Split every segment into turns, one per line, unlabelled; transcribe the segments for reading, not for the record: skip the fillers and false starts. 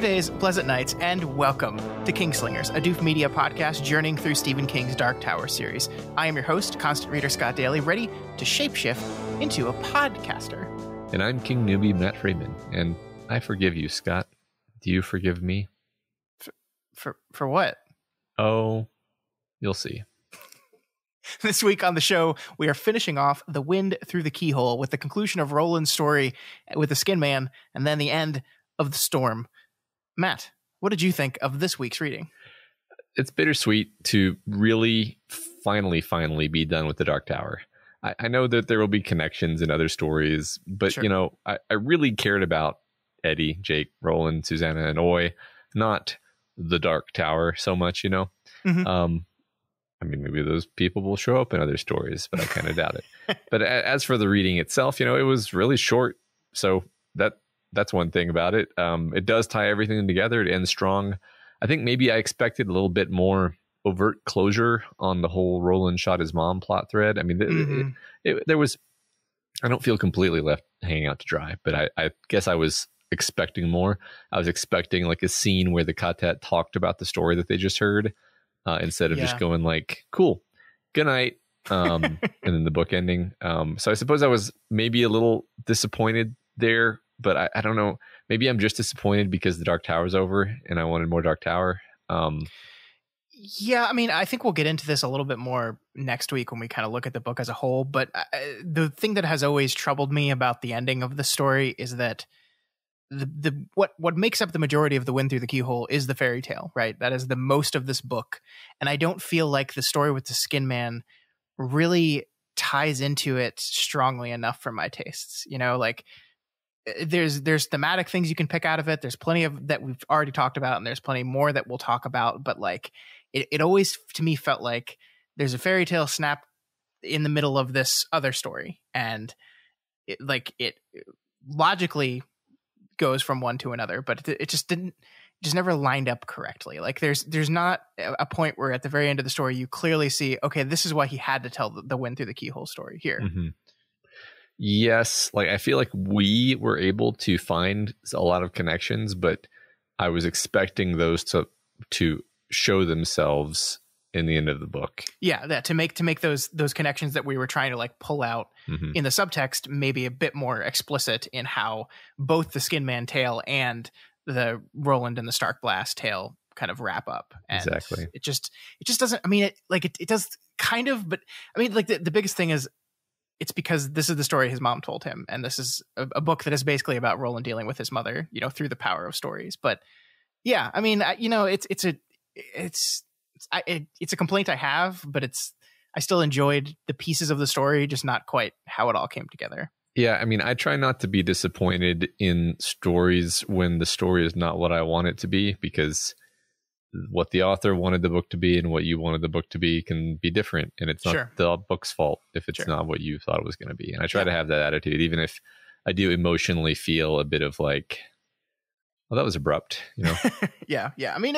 days, pleasant nights, and welcome to Kingslingers, a Doof Media podcast journeying through Stephen King's Dark Tower series. I am your host, constant reader Scott Daly, ready to shapeshift into a podcaster.
And I'm King Newbie Matt Freeman, and I forgive you, Scott. Do you forgive me?
For what?
Oh, you'll see.
This week on the show, we are finishing off The Wind Through the Keyhole with the conclusion of Roland's story with the Skin Man, and then the end of the storm. Matt, what did you think of this week's reading?
It's bittersweet to really finally be done with the Dark Tower. I know that there will be connections in other stories, but
Sure.
you know, I really cared about Eddie, Jake, Roland, Susanna, and Oy, not the Dark Tower so much, you know.
Mm-hmm.
I mean, maybe those people will show up in other stories, but I kind of doubt it. But as for the reading itself, you know, it was really short, so that's one thing about it. It does tie everything together. It ends strong. I think maybe I expected a little bit more overt closure on the whole Roland shot his mom plot thread. I mean, there was, I don't feel completely left hanging out to dry, but I guess I was expecting more. I was expecting like a scene where the Katet talked about the story that they just heard, instead of just going like, cool, good night. And then the book ending. So I suppose I was maybe a little disappointed there, but I don't know. Maybe I'm just disappointed because the Dark Tower's over and I wanted more Dark Tower.
Yeah, I mean, I think we'll get into this a little bit more next week when we kind of look at the book as a whole. But the thing that has always troubled me about the ending of the story is that what makes up the majority of The Wind Through the Keyhole is the fairy tale, right? That is the most of this book. And I don't feel like the story with the Skin Man really ties into it strongly enough for my tastes. You know, like there's thematic things you can pick out of it. There's plenty of that we've already talked about, and there's plenty more that we'll talk about. But like it always to me felt like there's a fairy tale snap in the middle of this other story, and it logically goes from one to another, but it just never lined up correctly. Like there's not a point where at the very end of the story you clearly see, okay, this is why he had to tell the Wind Through the Keyhole story here.
Mm-hmm. Yes, like I feel like we were able to find a lot of connections, but I was expecting those to show themselves in the end of the book.
Yeah, that to make those connections that we were trying to like pull out in the subtext maybe a bit more explicit in how both the Skin Man tale and the Roland and the Stark Blast tale kind of wrap up. And
exactly. It
just doesn't. I mean, it does kind of, but I mean, like the biggest thing is it's because this is the story his mom told him, and this is a book that is basically about Roland dealing with his mother, you know, through the power of stories. But yeah, I mean, you know, it's a complaint I have, but I still enjoyed the pieces of the story, just not quite how it all came together.
Yeah, I mean, I try not to be disappointed in stories when the story is not what I want it to be, because what the author wanted the book to be and what you wanted the book to be can be different, and it's not the book's fault if it's not what you thought it was going to be. And I try to have that attitude, even if I do emotionally feel a bit of like, well, that was abrupt, you know?
Yeah. I mean,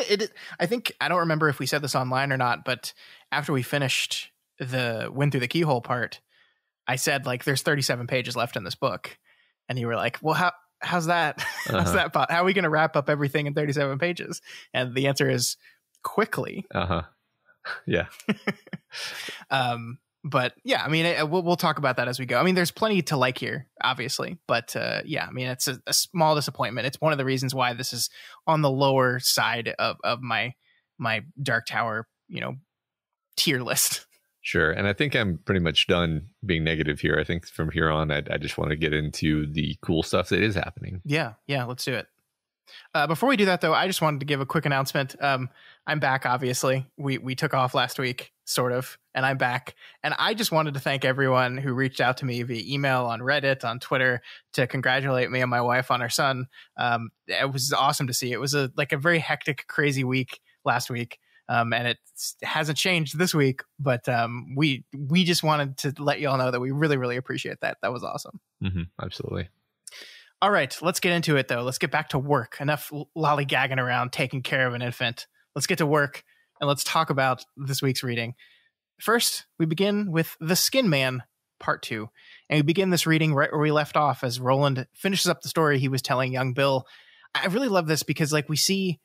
I think, I don't remember if we said this online or not, but after we finished the Wind Through the Keyhole part, I said, like, there's 37 pages left in this book. And you were like, well, how's that? How's that? How are we going to wrap up everything in 37 pages? And the answer is quickly.
Yeah.
But yeah, I mean, we'll talk about that as we go. I mean, there's plenty to like here, obviously, but yeah, I mean, it's a small disappointment. It's one of the reasons why this is on the lower side of my Dark Tower, you know, tier list.
Sure. And I think I'm pretty much done being negative here. I think from here on, I just want to get into the cool stuff that is happening.
Yeah, let's do it. Before we do that, though, I just wanted to give a quick announcement. I'm back, obviously. We took off last week, sort of, and I'm back. And I just wanted to thank everyone who reached out to me via email, on Reddit, on Twitter, to congratulate me and my wife on our son. It was awesome to see. It was a very hectic, crazy week last week. And it hasn't changed this week, but we just wanted to let you all know that we really, really appreciate that. That was awesome.
Absolutely.
All right, let's get into it, though. Let's get back to work. Enough lollygagging around taking care of an infant. Let's get to work, and let's talk about this week's reading. First, we begin with The Skin Man, Part 2. And we begin this reading right where we left off as Roland finishes up the story he was telling young Bill. I really love this because like we see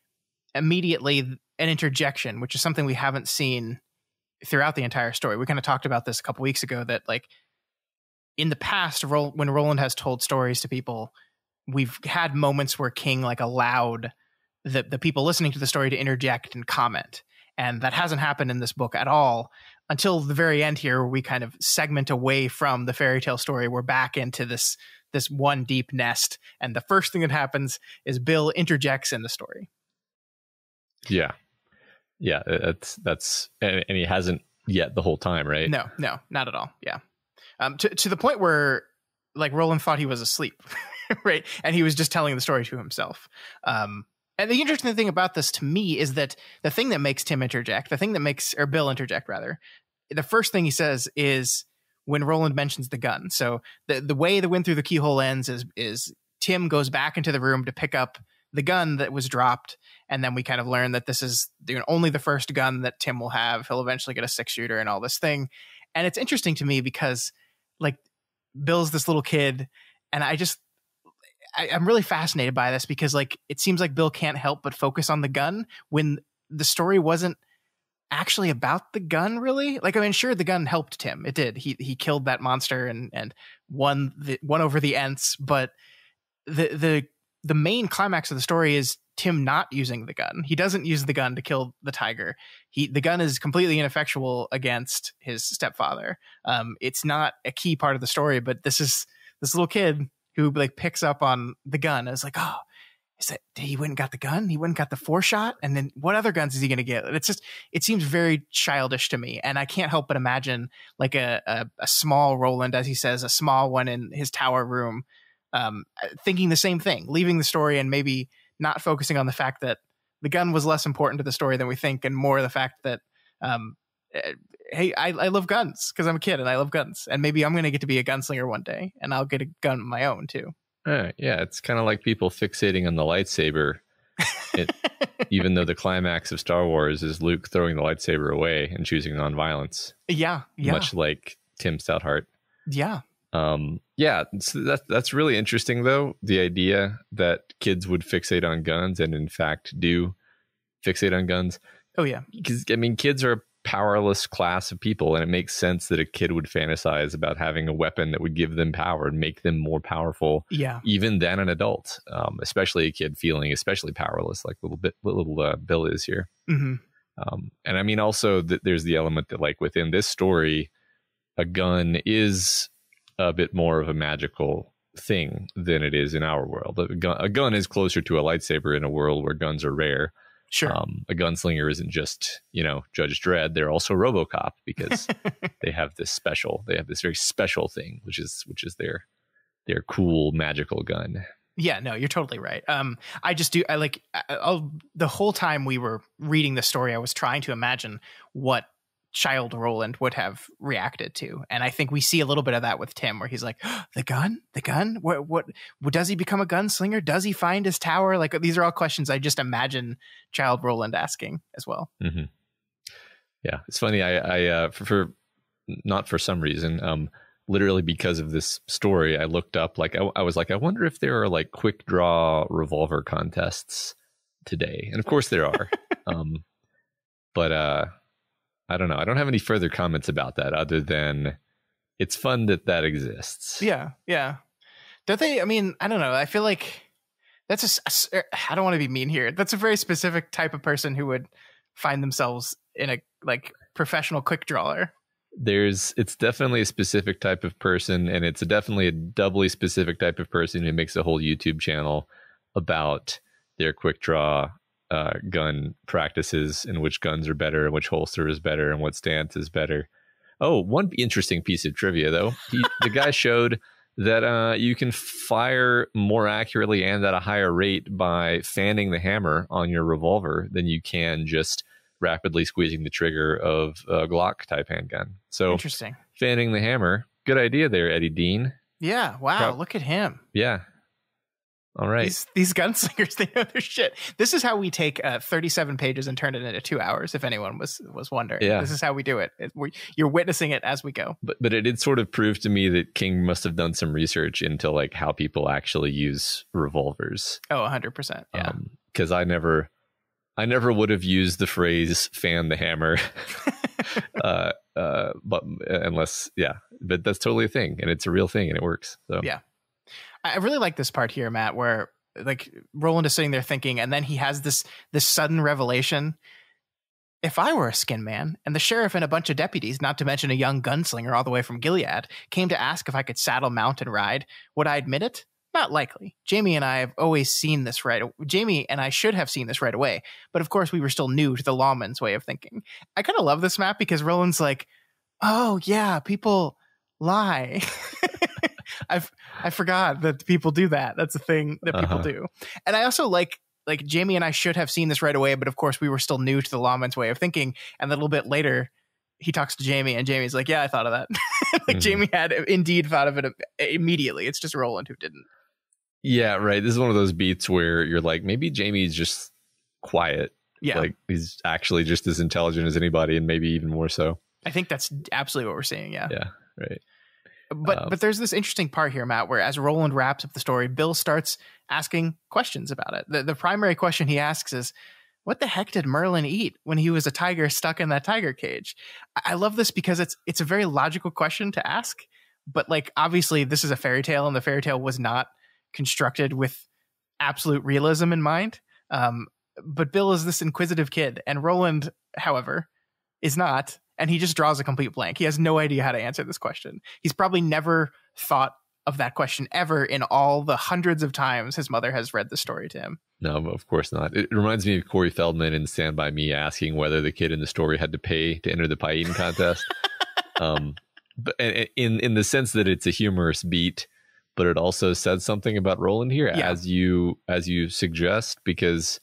immediately an interjection, which is something we haven't seen throughout the entire story. We kind of talked about this a couple weeks ago, that like in the past, when Roland has told stories to people, we've had moments where King like allowed the people listening to the story to interject and comment. And that hasn't happened in this book at all until the very end here, where we kind of segment away from the fairy tale story. We're back into this one deep nest. And the first thing that happens is Bill interjects in the story.
Yeah. Yeah. That's, and he hasn't yet the whole time, right?
No, not at all. Yeah. To the point where like Roland thought he was asleep, right? And he was just telling the story to himself. And the interesting thing about this to me is that the thing that makes Bill interject rather, the first thing he says is when Roland mentions the gun. So the way the Wind Through the Keyhole ends is Tim goes back into the room to pick up the gun that was dropped. And then we kind of learn that this is only the first gun that Tim will have. He'll eventually get a 6-shooter and all this thing. And it's interesting to me because like Bill's this little kid, and I'm really fascinated by this because like it seems like Bill can't help but focus on the gun when the story wasn't actually about the gun, really. Like, I mean, sure, the gun helped Tim. It did. He killed that monster and won over the Ents, but the main climax of the story is Tim not using the gun. He doesn't use the gun to kill the tiger. The gun is completely ineffectual against his stepfather. It's not a key part of the story, but this little kid who like picks up on the gun. I was like, oh, he went and got the gun? He went and got the 4-shot? And then what other guns is he going to get? It seems very childish to me. And I can't help but imagine like a small Roland, as he says, a small one in his tower room, thinking the same thing, leaving the story and maybe not focusing on the fact that the gun was less important to the story than we think, and more the fact that, hey, I love guns because I'm a kid and I love guns, and maybe I'm going to get to be a gunslinger one day and I'll get a gun of my own too.
Yeah, it's kind of like people fixating on the lightsaber, even though the climax of Star Wars is Luke throwing the lightsaber away and choosing nonviolence.
Yeah.
Much like Tim Stouthart.
Yeah.
Yeah, so that's really interesting, though, the idea that kids would fixate on guns and in fact do fixate on guns.
Oh, yeah.
Because, I mean, kids are a powerless class of people, and it makes sense that a kid would fantasize about having a weapon that would give them power and make them more powerful, even than an adult, especially a kid feeling especially powerless, like little Bill is here.
Mm-hmm.
And I mean, also, there's the element that, like, within this story, a gun is a bit more of a magical thing than it is in our world. A gun is closer to a lightsaber in a world where guns are rare.
Sure.
A gunslinger isn't just, Judge Dredd. They're also RoboCop because they have this very special thing, which is their cool magical gun.
Yeah, no, you're totally right. The whole time we were reading the story, I was trying to imagine what child Roland would have reacted to, and I think we see a little bit of that with Tim, where he's like, oh, the gun, what does he become a gunslinger? Does he find his tower? Like, these are all questions I just imagine child Roland asking as well.
Mm-hmm. Yeah, it's funny. I for not for some reason, literally because of this story, I looked up, like, I was like, I wonder if there are like quick draw revolver contests today, and of course there are. But I don't know. I don't have any further comments about that other than it's fun that exists.
Yeah. Yeah. Don't they? I mean, I don't know. I feel like that's I don't want to be mean here. That's a very specific type of person who would find themselves in a like professional quick drawer.
It's definitely a specific type of person, and it's definitely a doubly specific type of person who makes a whole YouTube channel about their quick draw gun practices and which guns are better and which holster is better and what stance is better. Oh, one interesting piece of trivia, though. The guy showed that you can fire more accurately and at a higher rate by fanning the hammer on your revolver than you can just rapidly squeezing the trigger of a Glock type handgun. So
interesting.
Fanning the hammer. Good idea there, Eddie Dean.
Yeah. Wow. Look at him.
Yeah. All right.
These gunslingers, they know their shit. This is how we take 37 pages and turn it into 2 hours, if anyone was wondering.
Yeah.
This is how we do it. You're witnessing it as we go.
But it did sort of prove to me that King must have done some research into like how people actually use revolvers.
Oh, 100%. Yeah.
Because I never would have used the phrase "fan the hammer," but unless, but that's totally a thing, and it's a real thing, and it works. So
yeah. I really like this part here, Matt, where like Roland is sitting there thinking, and then he has this sudden revelation. If I were a skin man and the sheriff and a bunch of deputies, not to mention a young gunslinger all the way from Gilead, came to ask if I could saddle, mount, and ride, would I admit it? Not likely. Jamie and I have always seen this Jamie and I should have seen this right away. But of course, we were still new to the lawman's way of thinking. I kind of love this, Matt, because Roland's like, oh, yeah, people lie. I forgot that people do that. That's a thing that people do. And I also like Jamie and I should have seen this right away, but of course we were still new to the lawman's way of thinking. And a little bit later, he talks to Jamie, and Jamie's like, yeah, I thought of that. Jamie had indeed thought of it immediately. It's just Roland who didn't.
Yeah, right. This is one of those beats where you're like, maybe Jamie's just quiet.
Yeah.
Like he's actually just as intelligent as anybody, and maybe even more so.
I think that's absolutely what we're seeing. Yeah.
Yeah. Right.
But there's this interesting part here, Matt, where as Roland wraps up the story, Bill starts asking questions about it. The primary question he asks is, what the heck did Merlin eat when he was a tiger stuck in that tiger cage? I love this because it's a very logical question to ask, but like obviously this is a fairy tale, and the fairy tale was not constructed with absolute realism in mind. But Bill is this inquisitive kid, and Roland, however, is not. And he just draws a complete blank. He has no idea how to answer this question. He's probably never thought of that question ever in all the hundreds of times his mother has read the story to him.
No, of course not. It reminds me of Corey Feldman in Stand By Me asking whether the kid in the story had to pay to enter the pie eating contest. But in the sense that it's a humorous beat, but it also said something about Roland here, as you suggest, because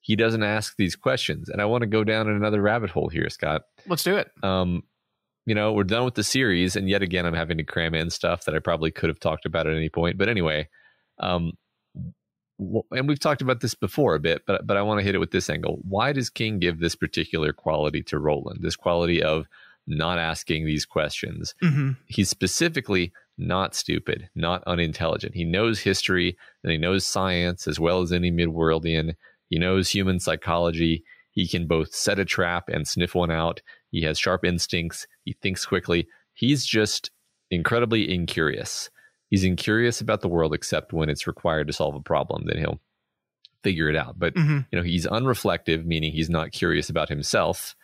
he doesn't ask these questions. And I want to go down in another rabbit hole here, Scott.
Let's do it.
We're done with the series, and yet again, I'm having to cram in stuff that I probably could have talked about at any point. But anyway, and we've talked about this before a bit, but I want to hit it with this angle. Why does King give this particular quality to Roland? This quality of not asking these questions. Mm-hmm. He's specifically not stupid, not unintelligent. He knows history, and he knows science as well as any Midworldian. He knows human psychology. He can both set a trap and sniff one out. He has sharp instincts. He thinks quickly. He's just incredibly incurious. He's incurious about the world, except when it's required to solve a problem. Then he'll figure it out. But he's unreflective, meaning he's not curious about himself,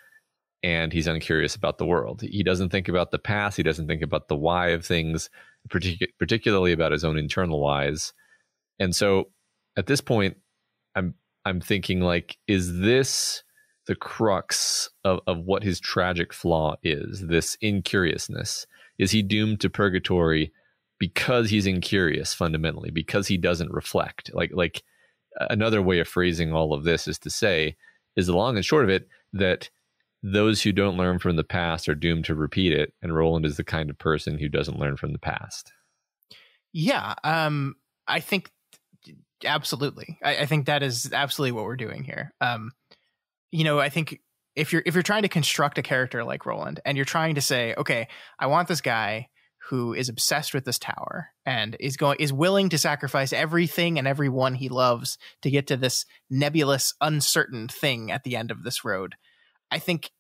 and he's uncurious about the world. He doesn't think about the past. He doesn't think about the why of things, particularly about his own internal whys. And so at this point, I'm thinking, like, is this the crux of what his tragic flaw is, this incuriousness? Is he doomed to purgatory because he's incurious fundamentally, because he doesn't reflect? Like another way of phrasing all of this is to say, is the long and short of it, that those who don't learn from the past are doomed to repeat it, and Roland is the kind of person who doesn't learn from the past. Yeah,
I think absolutely. I think that is absolutely what we're doing here. I think if you're trying to construct a character like Roland, and you're trying to say, okay, I want this guy who is obsessed with this tower and is willing to sacrifice everything and everyone he loves to get to this nebulous, uncertain thing at the end of this road. I think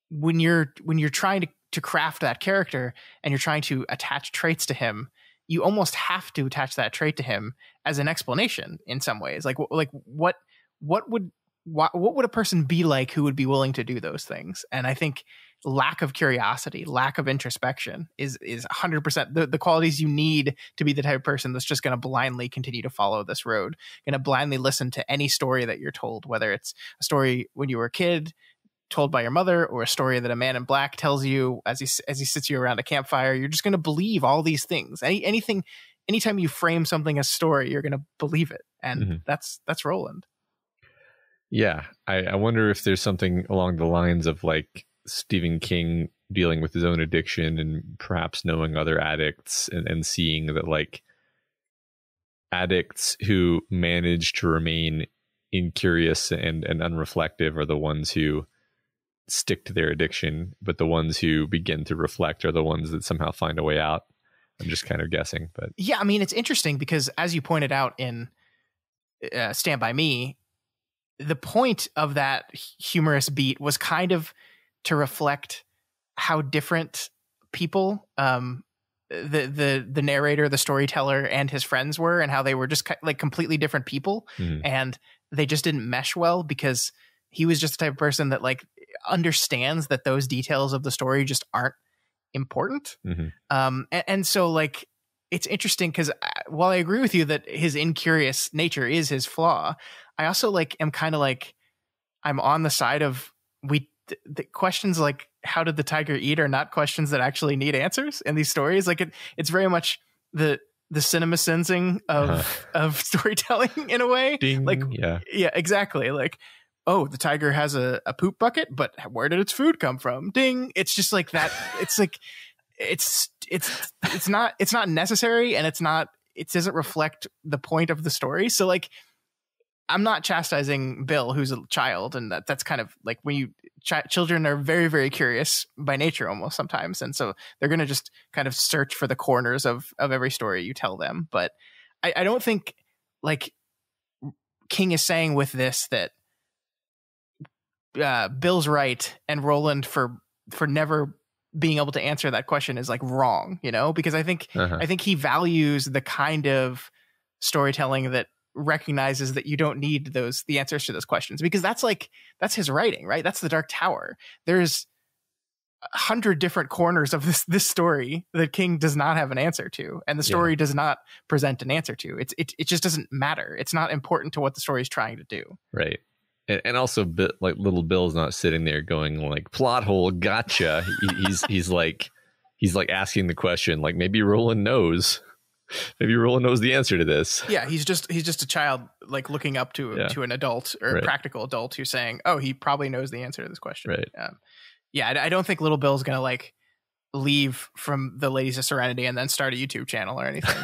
when you're trying to craft that character and you're trying to attach traits to him, you almost have to attach that trait to him as an explanation in some ways. Like what would a person be like who would be willing to do those things? And I think lack of curiosity, lack of introspection is 100% the qualities you need to be the type of person that's just going to blindly continue to follow this road, going to blindly listen to any story that you're told, whether it's a story when you were a kid told by your mother, or a story that a man in black tells you as he sits you around a campfire. You're just going to believe all these things. Anytime you frame something as story, you're going to believe it. And that's Roland.
Yeah. I wonder if there's something along the lines of like Stephen King dealing with his own addiction and perhaps knowing other addicts and seeing that, like, addicts who manage to remain incurious and unreflective are the ones who stick to their addiction, but the ones who begin to reflect are the ones that somehow find a way out. I'm just kind of guessing, but
yeah, I mean, it's interesting because as you pointed out in Stand By Me, the point of that humorous beat was kind of to reflect how different people, the narrator, the storyteller, and his friends were, and how they were just like completely different people, and they just didn't mesh well because he was just the type of person that like understands that those details of the story just aren't important. And so like it's interesting because while I agree with you that his incurious nature is his flaw, I also like am kind of like I'm on the side of the questions like how did the tiger eat are not questions that actually need answers in these stories. Like it's very much the cinema sensing of storytelling in a way.
Ding,
like yeah, exactly. Like, oh, the tiger has a poop bucket, but where did its food come from? Ding. It's just like that. It's like it's not necessary, and it doesn't reflect the point of the story. So like I'm not chastising Bill, who's a child, and that's kind of like when you children are very, very curious by nature almost sometimes, and so they're going to just kind of search for the corners of every story you tell them. But I don't think like King is saying with this that Bill's right and Roland for never being able to answer that question is like wrong, you know, because I think he values the kind of storytelling that recognizes that you don't need the answers to those questions, because that's his writing, right? That's the Dark Tower. There's 100 different corners of this story that King does not have an answer to, and the story does not present an answer to. It just doesn't matter. It's not important to what the story is trying to do.
Right. And also, like little Bill's not sitting there going like plot hole, gotcha. he's like asking the question, like maybe Roland knows. Maybe Roland knows the answer to this. Yeah,
he's just a child like looking up to an adult or a practical adult who's saying, "Oh, he probably knows the answer to this question."
Right.
I don't think little Bill's gonna like leave from the Ladies of Serenity and then start a YouTube channel or anything.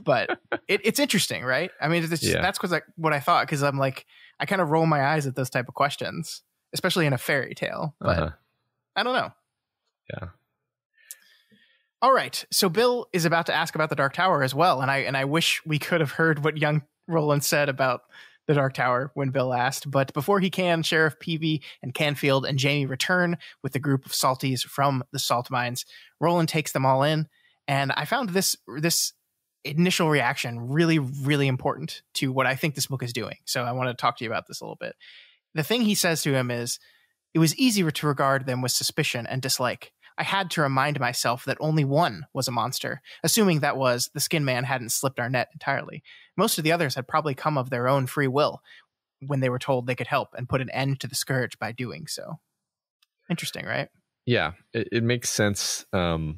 But it's interesting, right? I mean, it's just, that's what I thought, because I'm like I kind of roll my eyes at those type of questions, especially in a fairy tale. But I don't know.
Yeah.
All right, so Bill is about to ask about the Dark Tower as well, and I wish we could have heard what young Roland said about the Dark Tower when Bill asked. But before he can, Sheriff Peavy and Canfield and Jamie return with the group of salties from the salt mines. Roland takes them all in, and I found this initial reaction really, really important to what I think this book is doing. So I want to talk to you about this a little bit. The thing he says to him is, "It was easier to regard them with suspicion and dislike. I had to remind myself that only one was a monster, assuming that was the Skin Man hadn't slipped our net entirely. Most of the others had probably come of their own free will when they were told they could help and put an end to the scourge by doing so." Interesting, right?
Yeah, it makes sense that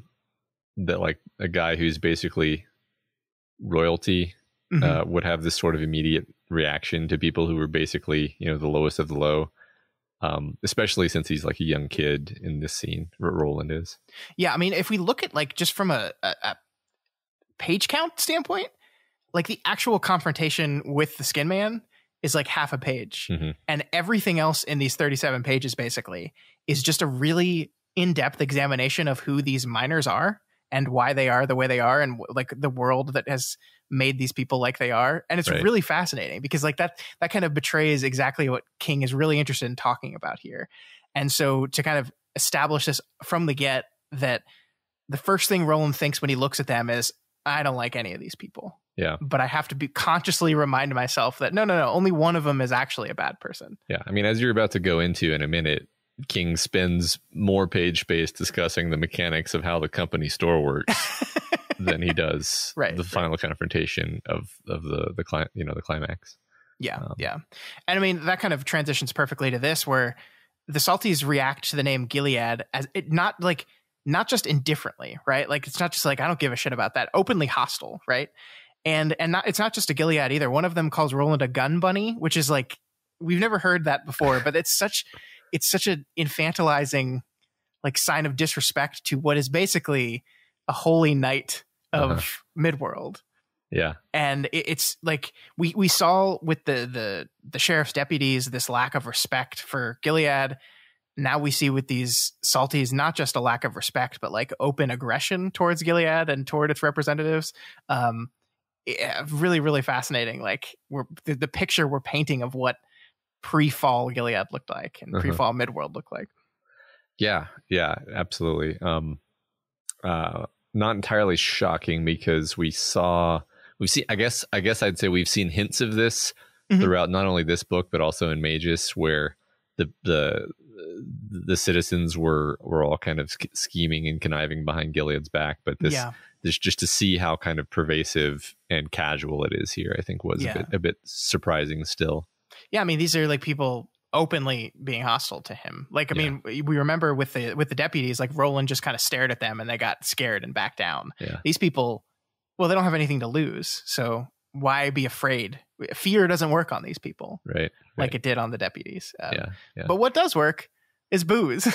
like a guy who's basically royalty would have this sort of immediate reaction to people who were basically, you know, the lowest of the low. Especially since he's like a young kid in this scene, Roland is. Yeah,
I mean, if we look at like just from a page count standpoint, like the actual confrontation with the Skin Man is like half a page, and everything else in these 37 pages basically is just a really in-depth examination of who these miners are and why they are the way they are, and like the world that has made these people like they are. And it's really fascinating because like that kind of betrays exactly what King is really interested in talking about here. And so to kind of establish this from the get, that the first thing Roland thinks when he looks at them is, I don't like any of these people.
Yeah.
But I have to be consciously remind myself that no, only one of them is actually a bad person.
Yeah. I mean, as you're about to go into in a minute, King spends more page space discussing the mechanics of how the company store works than he does the final confrontation of the climax.
Yeah, and I mean that kind of transitions perfectly to this, where the Salties react to the name Gilead as it not just indifferently, right? Like it's not just like I don't give a shit about that, openly hostile, right? And it's not just a Gilead either. One of them calls Roland a gun bunny, which is like we've never heard that before, but it's such an infantilizing like sign of disrespect to what is basically a holy knight of Midworld.
Yeah.
And it's like we saw with the sheriff's deputies this lack of respect for Gilead. Now we see with these salties not just a lack of respect, but like open aggression towards Gilead and toward its representatives. Really, really fascinating. Like the picture we're painting of what pre-fall Gilead looked like and pre-fall Midworld looked like.
Yeah, absolutely. Not entirely shocking because we've seen, I guess I'd say we've seen hints of this throughout not only this book, but also in Magus, where the citizens were all kind of scheming and conniving behind Gilead's back. But this just to see how kind of pervasive and casual it is here, I think was a bit surprising still. Yeah.
I mean, these are like people openly being hostile to him. Like, I mean, we remember with the deputies, like Roland just kind of stared at them and they got scared and backed down.
Yeah.
These people, well, they don't have anything to lose. So why be afraid? Fear doesn't work on these people.
Right.
Like it did on the deputies.
Yeah.
But what does work is booze,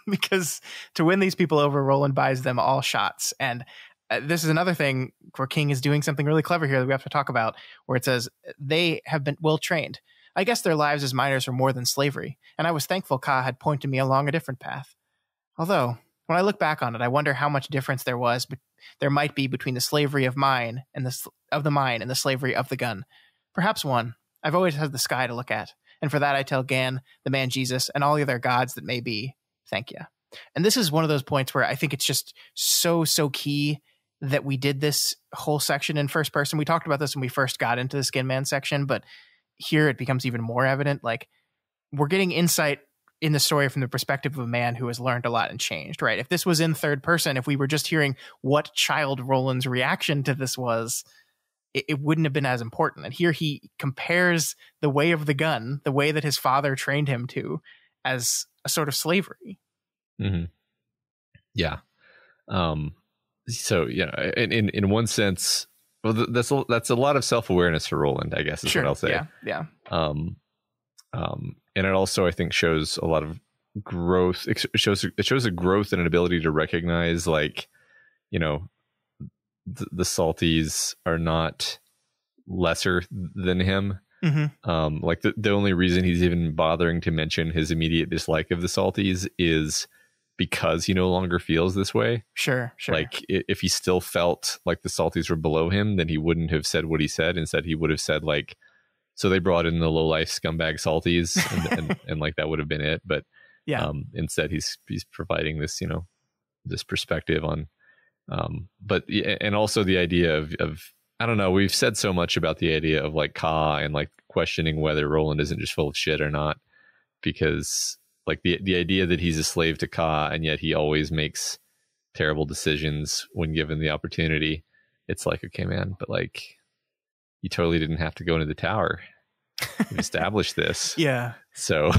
because to win these people over, Roland buys them all shots. And this is another thing where King is doing something really clever here that we have to talk about, where it says they have been well trained. I guess their lives as miners are more than slavery, and I was thankful Ka had pointed me along a different path. Although, when I look back on it, I wonder how much difference there might be between the slavery of the mine and the slavery of the gun. Perhaps one. I've always had the sky to look at, and for that I tell Gan, the man Jesus, and all the other gods that may be, thank you. And this is one of those points where I think it's just so key that we did this whole section in first person. We talked about this when we first got into the Skin Man section, but here it becomes even more evident. Like, we're getting insight in the story from the perspective of a man who has learned a lot and changed, right? If this was in third person, if we were just hearing what child Roland's reaction to this was, it wouldn't have been as important. And here he compares the way of the gun, the way that his father trained him to, as a sort of slavery.
Mm-hmm. Yeah. So, in one sense, well, that's a lot of self-awareness for Roland, I guess, is what I'll say.
Yeah.
And it also, I think, shows a lot of growth. It shows a growth and an ability to recognize, like, the salties are not lesser than him.
Mm-hmm.
Like the only reason he's even bothering to mention his immediate dislike of the salties is because he no longer feels this way.
Sure.
Like if he still felt like the salties were below him, then he wouldn't have said what he said. Instead, he would have said, like, so they brought in the low life scumbag salties, and like that would have been it. But instead he's providing this, this perspective on, but and also the idea of I don't know, we've said so much about the idea of like Ka and like questioning whether Roland isn't just full of shit or not, because like the idea that he's a slave to Ka and yet he always makes terrible decisions when given the opportunity. It's like, okay, man, but like you totally didn't have to go into the tower. You established this.
Yeah.
So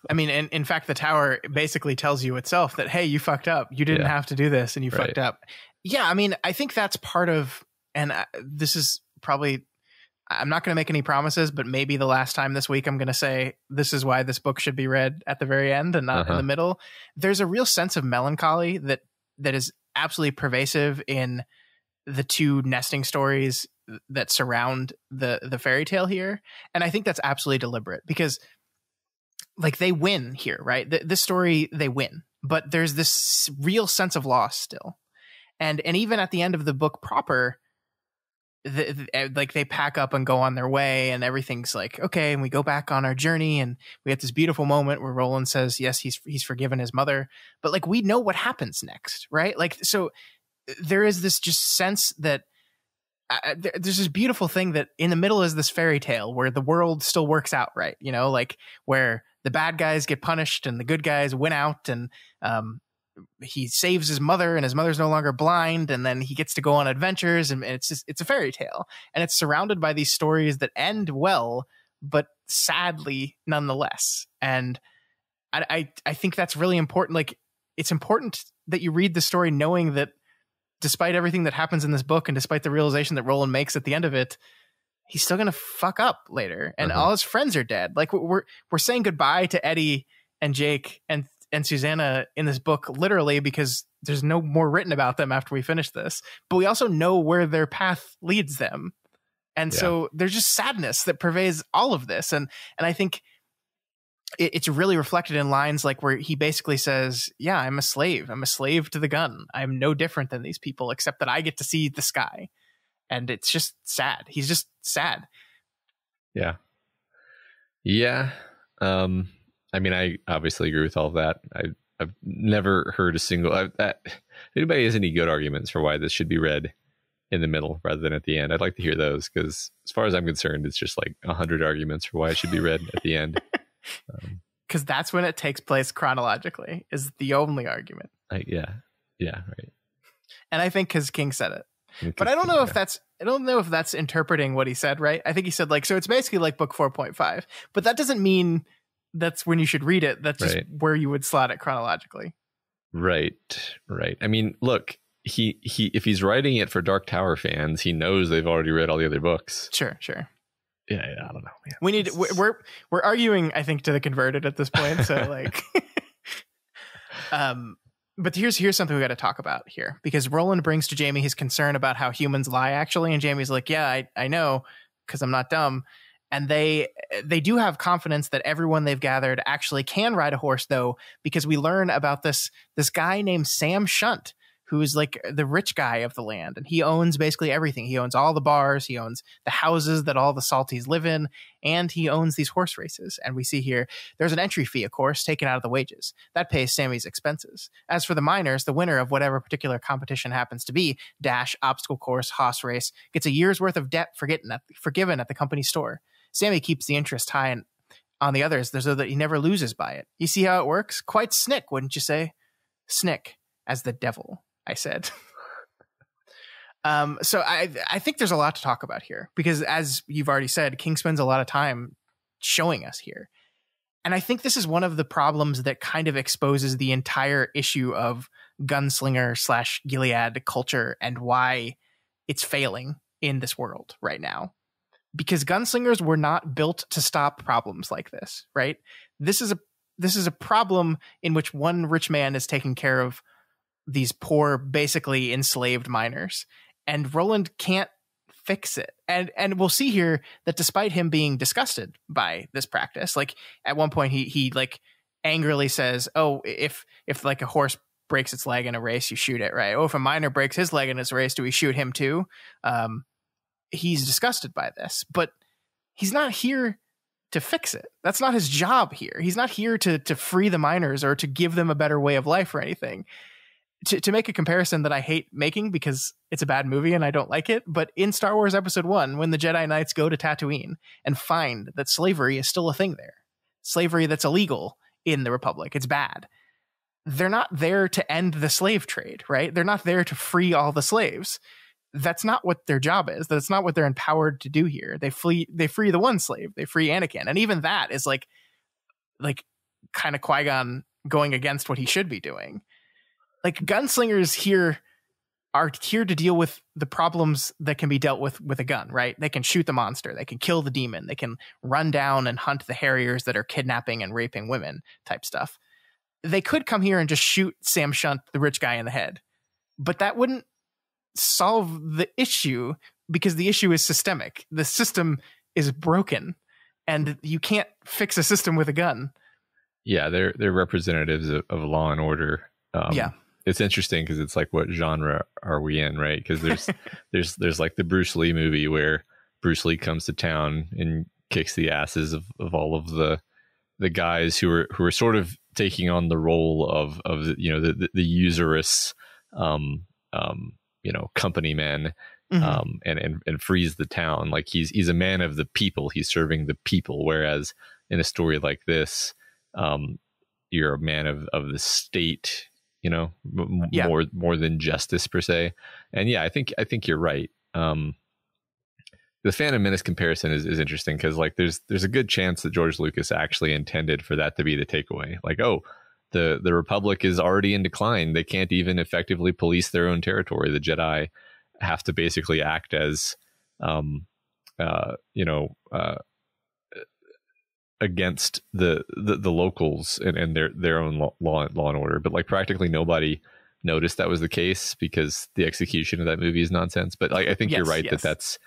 I mean, in fact, the tower basically tells you itself that, hey, you fucked up. You didn't have to do this, and you fucked up. Yeah, I mean, I think that's part of, and this is probably, I'm not going to make any promises, but maybe the last time this week I'm going to say this is why this book should be read at the very end and not in the middle. There's a real sense of melancholy that is absolutely pervasive in the two nesting stories that surround the fairy tale here. And I think that's absolutely deliberate because like they win here, right? This story, they win, but there's this real sense of loss still. And even at the end of the book proper, like they pack up and go on their way and everything's like, okay. And we go back on our journey and we get this beautiful moment where Roland says, yes, he's forgiven his mother, but like, we know what happens next, right? Like, so there is this just sense that there's this beautiful thing that in the middle is this fairy tale where the world still works out, right? Like where the bad guys get punished and the good guys win out, and he saves his mother and his mother's no longer blind, and then he gets to go on adventures, and it's a fairy tale, and it's surrounded by these stories that end well, but sadly nonetheless. And I think that's really important. Like, it's important that you read the story knowing that despite everything that happens in this book and despite the realization that Roland makes at the end of it, he's still going to fuck up later. And all his friends are dead. Like we're saying goodbye to Eddie and Jake and and Susanna in this book, literally, because there's no more written about them after we finish this. But we also know where their path leads them. And so there's just sadness that pervades all of this. And I think it's really reflected in lines like where he basically says, yeah, I'm a slave. I'm a slave to the gun. I'm no different than these people, except that I get to see the sky. And it's just sad. He's just sad. Yeah.
Yeah. I mean, I obviously agree with all of that. I've never heard a single... anybody has any good arguments for why this should be read in the middle rather than at the end? I'd like to hear those, because as far as I'm concerned, it's just like 100 arguments for why it should be read at the end.
Because that's when it takes place chronologically, is the only argument.
Yeah, right.
And I think because King said it. But I don't know if that's interpreting what he said, right? I think he said, like, so it's basically like book 4.5. But that doesn't mean that's when you should read it. That's just where you would slot it chronologically. Right.
I mean, look, he if he's writing it for Dark Tower fans, he knows they've already read all the other books.
Sure.
Yeah, I don't know. Yeah.
We need we're arguing, I think, to the converted at this point. So like, but here's something we got to talk about here, because Roland brings to Jamie his concern about how humans lie, actually, and Jamie's like, yeah, I know, because I'm not dumb. And they do have confidence that everyone they've gathered actually can ride a horse, though, because we learn about this guy named Sam Shunt, who's like the rich guy of the land, and he owns basically everything. He owns all the bars, he owns the houses that all the Salties live in, and he owns these horse races. And we see here there's an entry fee, of course, taken out of the wages. That pays Sammy's expenses. As for the miners, the winner of whatever particular competition happens to be, dash, obstacle course, hoss race, gets a year's worth of debt forgiven at the company store. Sammy keeps the interest high on the others so that he never loses by it. You see how it works? Quite snick, wouldn't you say? Snick, as the devil, I said. So I think there's a lot to talk about here, because as you've already said, King spends a lot of time showing us here. And I think this is one of the problems that kind of exposes the entire issue of gunslinger / Gilead culture and why it's failing in this world right now. Because gunslingers were not built to stop problems like this, right? This is a problem in which one rich man is taking care of these poor, basically enslaved miners, and Roland can't fix it. And we'll see here that despite him being disgusted by this practice, like at one point he like angrily says, "Oh, if like a horse breaks its leg in a race, you shoot it, right? Oh, if a miner breaks his leg in his race, do we shoot him too?" He's disgusted by this, but he's not here to fix it. That's not his job here. He's not here to free the miners or to give them a better way of life or anything. To make a comparison that I hate making because it's a bad movie and I don't like it, but in Star Wars Episode 1, when the Jedi Knights go to Tatooine and find that slavery is still a thing there, slavery that's illegal in the Republic, it's bad. They're not there to end the slave trade, right? They're not there to free all the slaves. That's not what their job is. That's not what they're empowered to do here. They free the one slave. They free Anakin. And even that is like kind of Qui-Gon going against what he should be doing. Like, gunslingers here are here to deal with the problems that can be dealt with a gun, right? They can shoot the monster. They can kill the demon. They can run down and hunt the harriers that are kidnapping and raping women type stuff. They could come here and just shoot Sam Shunt, the rich guy, in the head. But that wouldn't solve the issue, because the issue is systemic. The system is broken, and you can't fix a system with a gun. Yeah,
they're representatives of law and order. It's interesting because it's like, what genre are we in, right? Because there's like the Bruce Lee movie where Bruce Lee comes to town and kicks the asses of all of the guys who are sort of taking on the role of the usurious company men, and frees the town. Like he's a man of the people. He's serving the people. Whereas in a story like this, you're a man of the state. More than justice per se. And yeah, I think you're right. The Phantom Menace comparison is interesting because like there's a good chance that George Lucas actually intended for that to be the takeaway. Like, oh, the Republic is already in decline. They can't even effectively police their own territory. The Jedi have to basically act as against the locals and their own law and order, but like practically nobody noticed that was the case because the execution of that movie is nonsense. But like, I think you're right that it's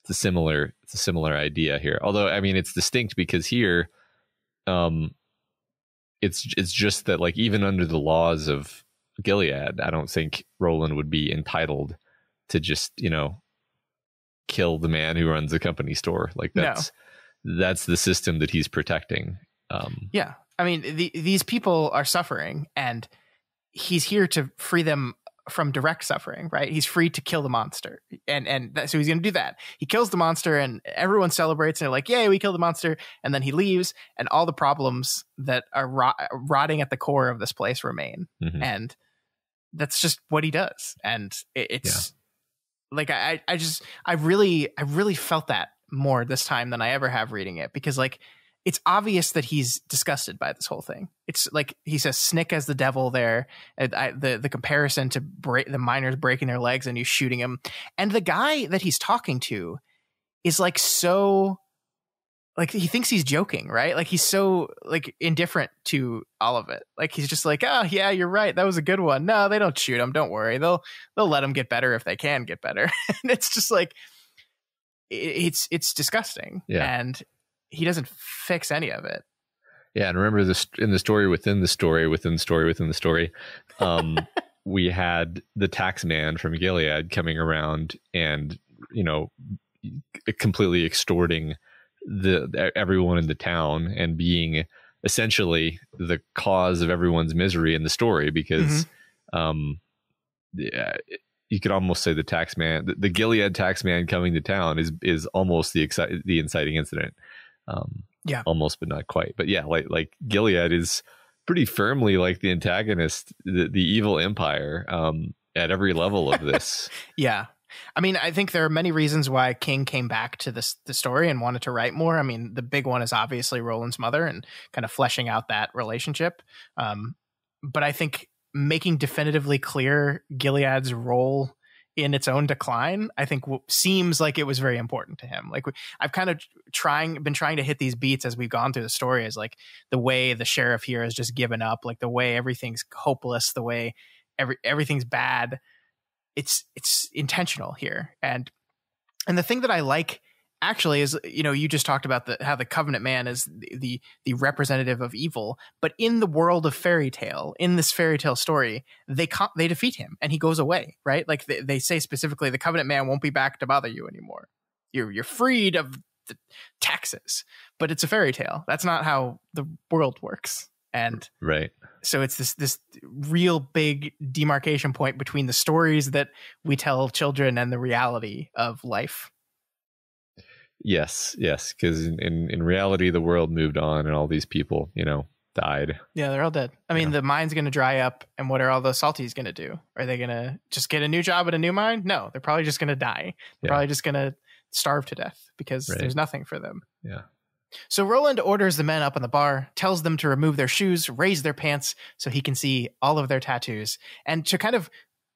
a similar idea here. Although, I mean, it's distinct because here, it's just that like even under the laws of Gilead, I don't think Roland would be entitled to just, kill the man who runs the company store. Like that's the system that he's protecting.
Yeah. I mean, these people are suffering and he's here to free them from direct suffering, right? He's free to kill the monster. So he's going to do that. He kills the monster and everyone celebrates and they're like, yay, we killed the monster. And then he leaves and all the problems that are rotting at the core of this place remain. Mm-hmm. And that's just what he does. And it's like, I really felt that more this time than I ever have reading it, because like, it's obvious that he's disgusted by this whole thing. It's like he says Snick as the devil there. The comparison to the miners breaking their legs and you shooting him. And the guy that he's talking to is like, so like, he thinks he's joking, right? Like he's so like indifferent to all of it. Like he's just like, oh yeah, you're right. That was a good one. No, they don't shoot him. Don't worry. They'll let him get better if they can get better. And it's just like, it's disgusting. Yeah. And he doesn't fix any of it.
Yeah, and remember this in the story within the story within the story within the story. We had the tax man from Gilead coming around and completely extorting everyone in the town and being essentially the cause of everyone's misery in the story because you could almost say the tax man, the Gilead tax man coming to town is almost the inciting incident. Almost, but not quite. But yeah, like Gilead is pretty firmly like the antagonist, the evil empire at every level of this.
Yeah. I mean, I think there are many reasons why King came back to the story and wanted to write more. I mean, the big one is obviously Roland's mother and kind of fleshing out that relationship. But I think making definitively clear Gilead's role in its own decline, I think seems like it was very important to him. Like I've kind of been trying to hit these beats as we've gone through the story, is like the way the sheriff here has just given up, like the way everything's hopeless, the way everything's bad. It's intentional here. And the thing that I like actually is, you just talked about how the Covenant Man is the representative of evil, but in the world of fairy tale, in this fairy tale story, they defeat him and he goes away, right? Like they say specifically, the Covenant Man won't be back to bother you anymore. You're freed of the taxes, but it's a fairy tale. That's not how the world works. And
right.
So it's this real big demarcation point between the stories that we tell children and the reality of life.
Yes, because in reality, the world moved on and all these people, died.
Yeah, they're all dead. I mean, the mine's going to dry up, and what are all the salties going to do? Are they going to just get a new job at a new mine? No, they're probably just going to die. They're probably just going to starve to death because there's nothing for them.
Yeah.
So Roland orders the men up on the bar, tells them to remove their shoes, raise their pants so he can see all of their tattoos, and to kind of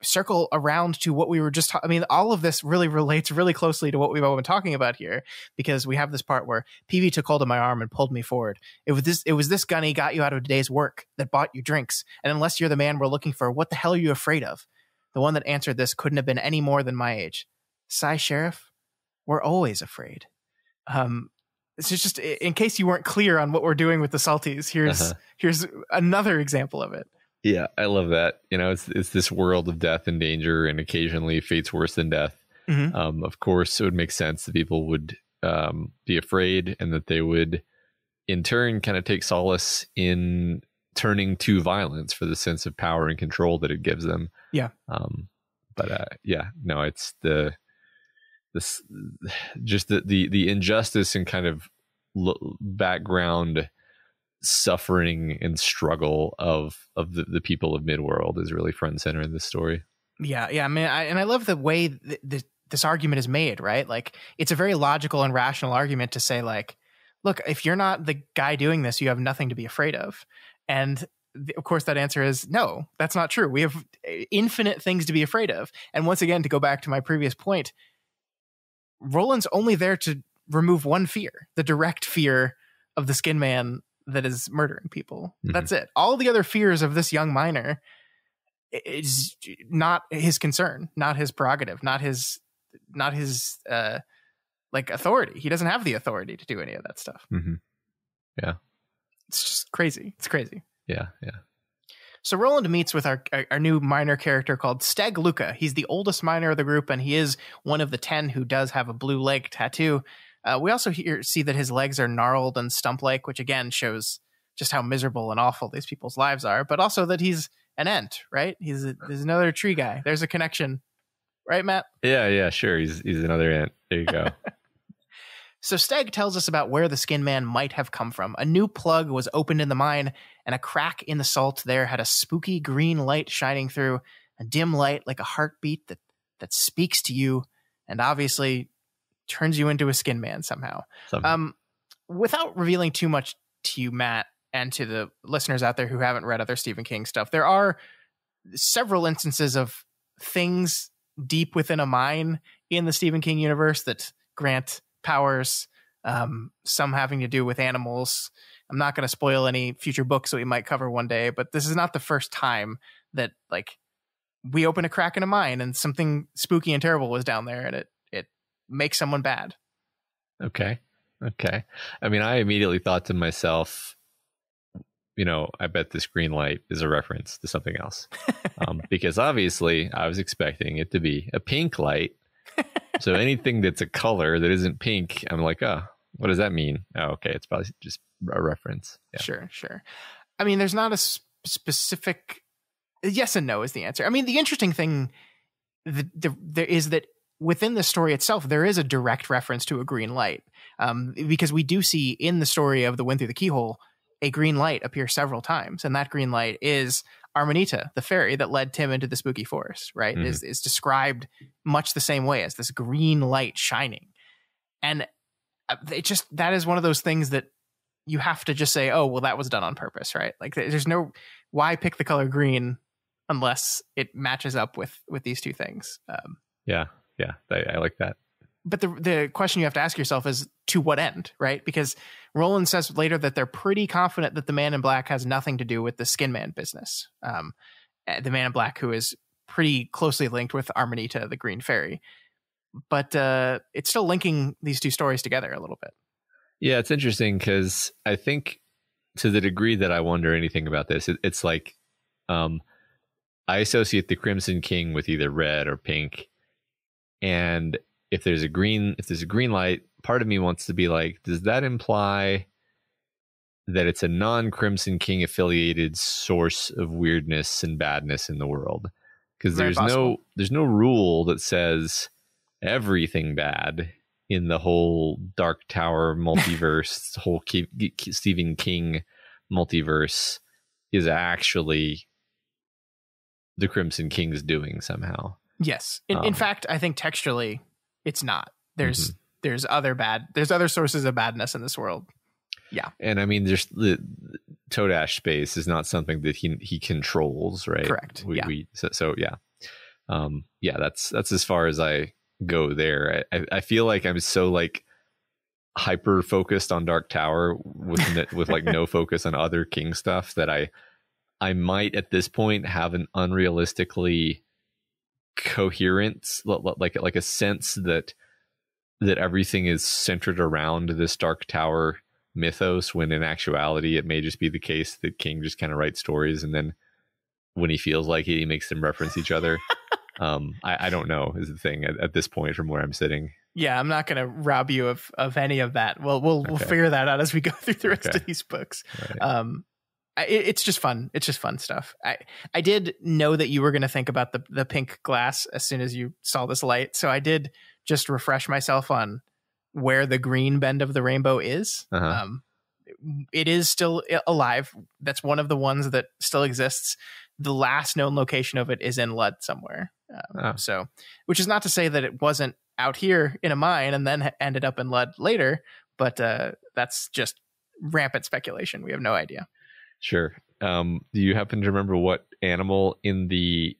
circle around to what we were just all of this really relates really closely to what we've all been talking about here, because we have this part where PV took hold of my arm and pulled me forward. It was this gunny got you out of today's work that bought you drinks, and unless you're the man we're looking for, what the hell are you afraid of? The one that answered this couldn't have been any more than my age. Sigh, Sheriff, we're always afraid. It's just in case you weren't clear on what we're doing with the salties, here's another example of it.
Yeah, I love that. It's this world of death and danger, and occasionally fate's worse than death. Mm-hmm. Of course, it would make sense that people would be afraid, and that they would, in turn, kind of take solace in turning to violence for the sense of power and control that it gives them.
Yeah.
It's the injustice and kind of background suffering and struggle of the people of Midworld is really front and center in this story.
Yeah. I mean, I love the way this argument is made, right? Like, it's a very logical and rational argument to say, like, look, if you're not the guy doing this, you have nothing to be afraid of. And of course, that answer is no, that's not true. We have infinite things to be afraid of. And once again, to go back to my previous point, Roland's only there to remove one fear, the direct fear of the Skin Man that is murdering people.
Mhm.
That's it. All the other fears of this young miner is not his concern, not his prerogative, not his like authority. He doesn't have the authority to do any of that stuff.
Mhm. Yeah.
It's just crazy. It's crazy.
Yeah. Yeah.
So Roland meets with our new miner character called Steg Luca. He's the oldest miner of the group, and he is one of the 10 who does have a blue leg tattoo. We also see that his legs are gnarled and stump-like, which again shows just how miserable and awful these people's lives are, but also that he's an ent, right? He's another tree guy. There's a connection. Right, Matt?
Yeah, sure. He's another ent. There you go.
So Steg tells us about where the Skin Man might have come from. A new plug was opened in the mine, and a crack in the salt there had a spooky green light shining through, a dim light like a heartbeat that speaks to you and obviously turns you into a Skin Man somehow. Without revealing too much to you, Matt, and to the listeners out there who haven't read other Stephen King stuff, there are several instances of things deep within a mine in the Stephen King universe that grant powers, some having to do with animals. I'm not going to spoil any future books that we might cover one day, but this is not the first time that like we open a crack in a mine and something spooky and terrible was down there and it makes someone bad. Okay.
I mean, I immediately thought to myself, I bet this green light is a reference to something else. Because obviously I was expecting it to be a pink light. So anything that's a color that isn't pink, I'm like, oh, what does that mean? Oh, okay. It's probably just a reference. Yeah.
Sure. I mean, there's not a specific yes and no is the answer. I mean, the interesting thing there is that within the story itself, there is a direct reference to a green light. Because we do see in the story of the Wind Through the Keyhole, a green light appears several times. And that green light is Armanita, the fairy that led Tim into the spooky forest, right? Mm-hmm. Is described much the same way as this green light shining. And that is one of those things that you have to just say, oh, well, that was done on purpose, right? Like there's no, why pick the color green unless it matches up with these two things.
Yeah. I like that.
But the question you have to ask yourself is to what end, right? Because Roland says later that they're pretty confident that the Man in Black has nothing to do with the Skin Man business. The Man in Black, who is pretty closely linked with Armanita, the Green Fairy. But it's still linking these two stories together a little bit.
Yeah, it's interesting because I think to the degree that I wonder anything about this, it's like I associate the Crimson King with either red or pink. And if there's a green light, part of me wants to be like, does that imply that it's a non-Crimson King affiliated source of weirdness and badness in the world? Because there's no rule that says everything bad in the whole Dark Tower multiverse, whole Stephen King multiverse is actually the Crimson King's doing somehow.
Yes. In fact, I think textually it's not. There's other sources of badness in this world. Yeah.
And I mean, there's the Toadash space is not something that he controls, right?
Correct.
So yeah. That's as far as I go there. I feel like I'm so like hyper focused on Dark Tower with like no focus on other King stuff that I might at this point have an unrealistically coherent like a sense that everything is centered around this Dark Tower mythos, when in actuality it may just be the case that King just kind of writes stories and then when he feels like it, he makes them reference each other. I don't know is the thing at this point from where I'm sitting. Yeah,
I'm not going to rob you of any of that. We'll figure that out as we go through the rest of these books. Right. It's just fun. It's just fun stuff. I did know that you were going to think about the pink glass as soon as you saw this light. So I did just refresh myself on where the green bend of the rainbow is. Uh-huh. It is still alive. That's one of the ones that still exists. The last known location of it is in Lud somewhere. So, which is not to say that it wasn't out here in a mine and then ended up in Lud later, but that's just rampant speculation. We have no idea.
Sure. Do you happen to remember what animal in the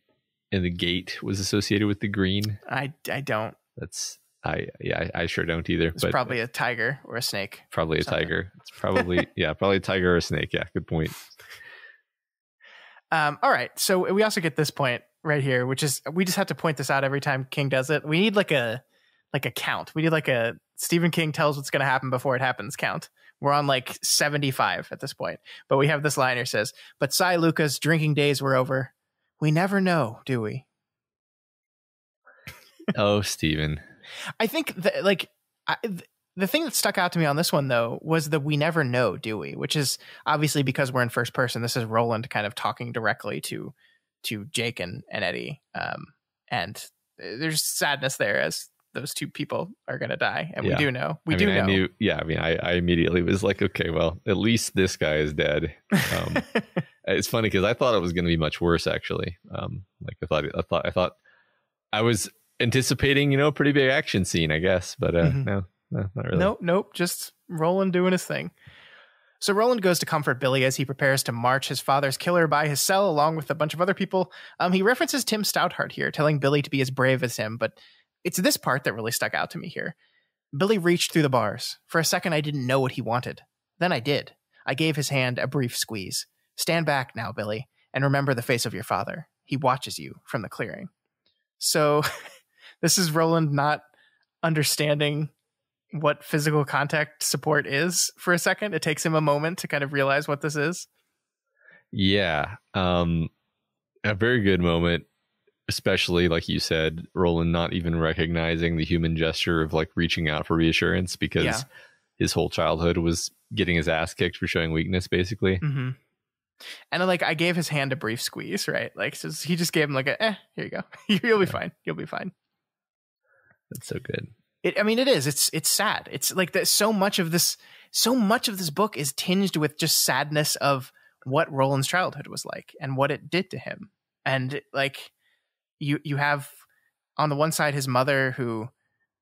gate was associated with the green?
I don't.
That's I sure don't either.
It's probably a tiger or a snake.
Probably a tiger. It's probably probably a tiger or a snake. Yeah, good point.
All right, so we also get this point right here, which is we just have to point this out every time King does it. We need like a count. We need like a Stephen King tells what's going to happen before it happens count. We're on like 75 at this point, but we have this line here says, "But Cy Luca's drinking days were over. We never know, do we?"
Oh, Stephen.
I think that the thing that stuck out to me on this one though was the "we never know, do we?" which is obviously because we're in first person. This is Roland kind of talking directly to Jake and Eddie, and there's sadness there as those two people are going to die, and we do know. I knew.
Yeah, I mean, I immediately was like, okay, well, at least this guy is dead. It's funny because I thought it was going to be much worse, actually. I thought I was anticipating, a pretty big action scene, I guess, but no, not really.
Nope, just Roland doing his thing. So Roland goes to comfort Billy as he prepares to march his father's killer by his cell along with a bunch of other people. He references Tim Stoutheart here, telling Billy to be as brave as him, but it's this part that really stuck out to me here. Billy reached through the bars. For a second, I didn't know what he wanted. Then I did. I gave his hand a brief squeeze. "Stand back now, Billy, and remember the face of your father. He watches you from the clearing." So this is Roland not understanding what physical contact support is for a second. It takes him a moment to kind of realize what this is.
Yeah. A very good moment. Especially, like you said, Roland not even recognizing the human gesture of like reaching out for reassurance because his whole childhood was getting his ass kicked for showing weakness, basically.
Mm-hmm. And I gave his hand a brief squeeze, right? Like, so he just gave him like here you go. You'll be fine. You'll be fine.
That's so good.
It is. It's sad. It's like that. So much of this book is tinged with just sadness of what Roland's childhood was like and what it did to him. And like, you have on the one side his mother who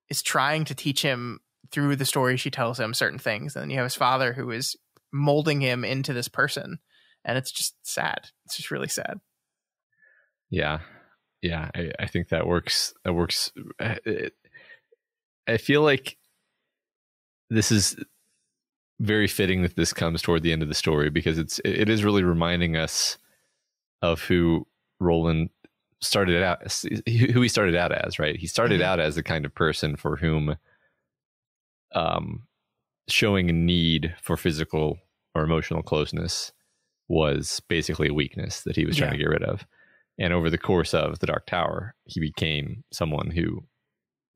is trying to teach him through the story she tells him certain things, and then you have his father who is molding him into this person, and it's just sad. It's just really sad.
Yeah, I think that works. I feel like this is very fitting that this comes toward the end of the story because it is really reminding us of who Roland started out, who he started out as, right? He started out as the kind of person for whom showing a need for physical or emotional closeness was basically a weakness that he was trying to get rid of. And over the course of the Dark Tower, he became someone who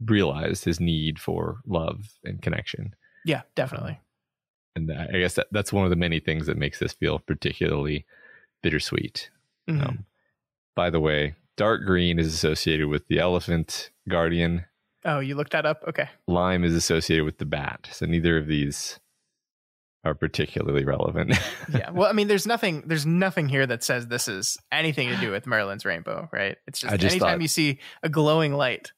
realized his need for love and connection.
Yeah, definitely.
And I guess that's one of the many things that makes this feel particularly bittersweet.
Mm-hmm.
By the way, dark green is associated with the elephant guardian.
Oh, you looked that up? Okay.
Lime is associated with the bat. So neither of these are particularly relevant.
Yeah. Well, I mean, there's nothing here that says this is anything to do with Merlin's rainbow, right? It's just anytime you see a glowing light.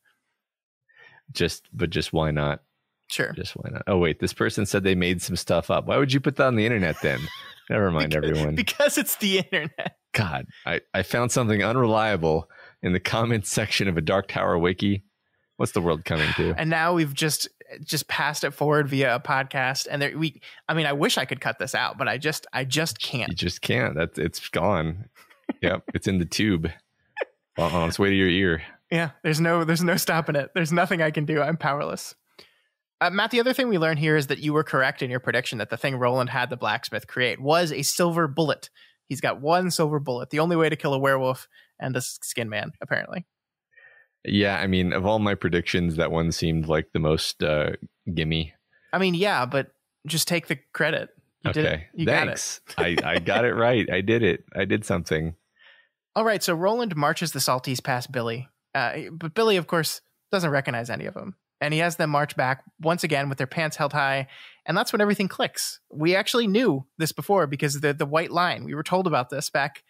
But why not?
Sure.
Just why not? Oh, wait, this person said they made some stuff up. Why would you put that on the internet then? Never mind, everyone.
Because it's the internet.
God, I found something unreliable in the comments section of a Dark Tower wiki. What's the world coming to?
And now we've just passed it forward via a podcast. And I wish I could cut this out, but I just can't.
You just can't. It's gone. Yep, it's in the tube on its way to your ear.
Yeah, there's no stopping it. There's nothing I can do. I'm powerless. Matt, the other thing we learned here is that you were correct in your prediction that the thing Roland had the blacksmith create was a silver bullet. He's got one silver bullet, the only way to kill a werewolf and a skin man, apparently.
Yeah, I mean, of all my predictions, that one seemed like the most gimme.
I mean, yeah, but just take the credit. You did it. You
Thanks.
got it.
I got it right. I did it. I did something.
All right, so Roland marches the Salties past Billy. But Billy, of course, doesn't recognize any of them. And he has them march back once again with their pants held high. And that's when everything clicks. We actually knew this before because the white line, we were told about this back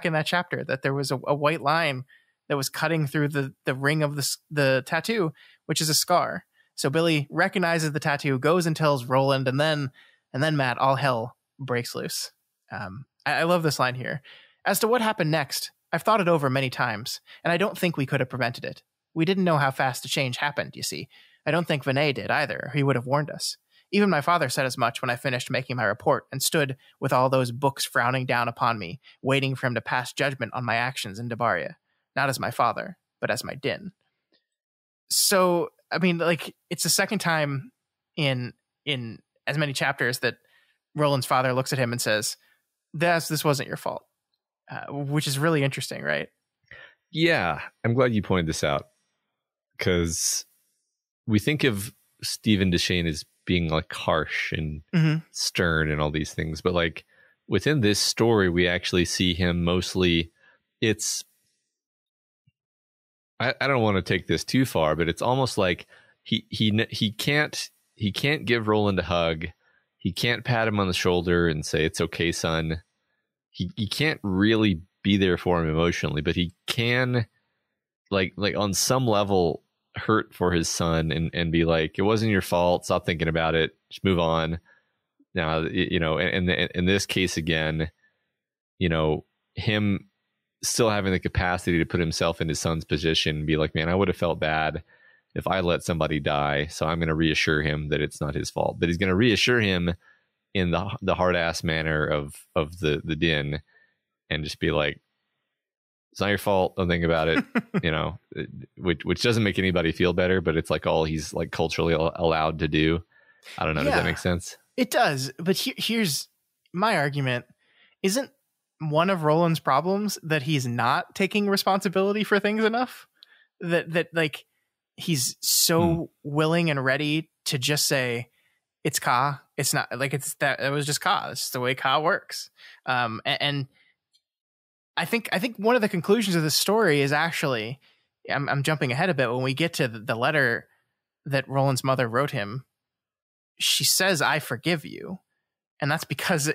in that chapter, that there was a white line that was cutting through the ring of the tattoo, which is a scar. So Billy recognizes the tattoo, goes and tells Roland, and then Matt, all hell breaks loose. I love this line here. As to what happened next, I've thought it over many times, and I don't think we could have prevented it. We didn't know how fast the change happened, you see. I don't think Vinay did either. He would have warned us. Even my father said as much when I finished making my report and stood with all those books frowning down upon me, waiting for him to pass judgment on my actions in Debaria. Not as my father, but as my din. So, I mean, like, it's the second time in as many chapters that Roland's father looks at him and says, this wasn't your fault, which is really interesting, right?
Yeah, I'm glad you pointed this out, because we think of Stephen Deshane as being like harsh and stern and all these things, but like within this story, we actually see him mostly. It's I don't want to take this too far, but it's almost like he can't give Roland a hug. He can't pat him on the shoulder and say, "It's okay, son." He can't really be there for him emotionally, but he can, like on some level, hurt for his son and be like, "It wasn't your fault. Stop thinking about it. Just move on." Now, and in this case again, him still having the capacity to put himself in his son's position and be like, "Man, I would have felt bad if I let somebody die. So I'm going to reassure him that it's not his fault." But he's going to reassure him in the hard ass manner of the din, and just be like, "It's not your fault. Don't think about it." Which doesn't make anybody feel better, but it's like all he's like culturally allowed to do. I don't know. Yeah, does that make sense?
It does. But here's my argument. Isn't one of Roland's problems that he's not taking responsibility for things enough? That like he's so willing and ready to just say, "It's Ka." It's not like it's that. It was just Ka. It's the way Ka works. And I think one of the conclusions of this story is actually, I'm jumping ahead a bit. When we get to the letter that Roland's mother wrote him, she says, "I forgive you," and that's because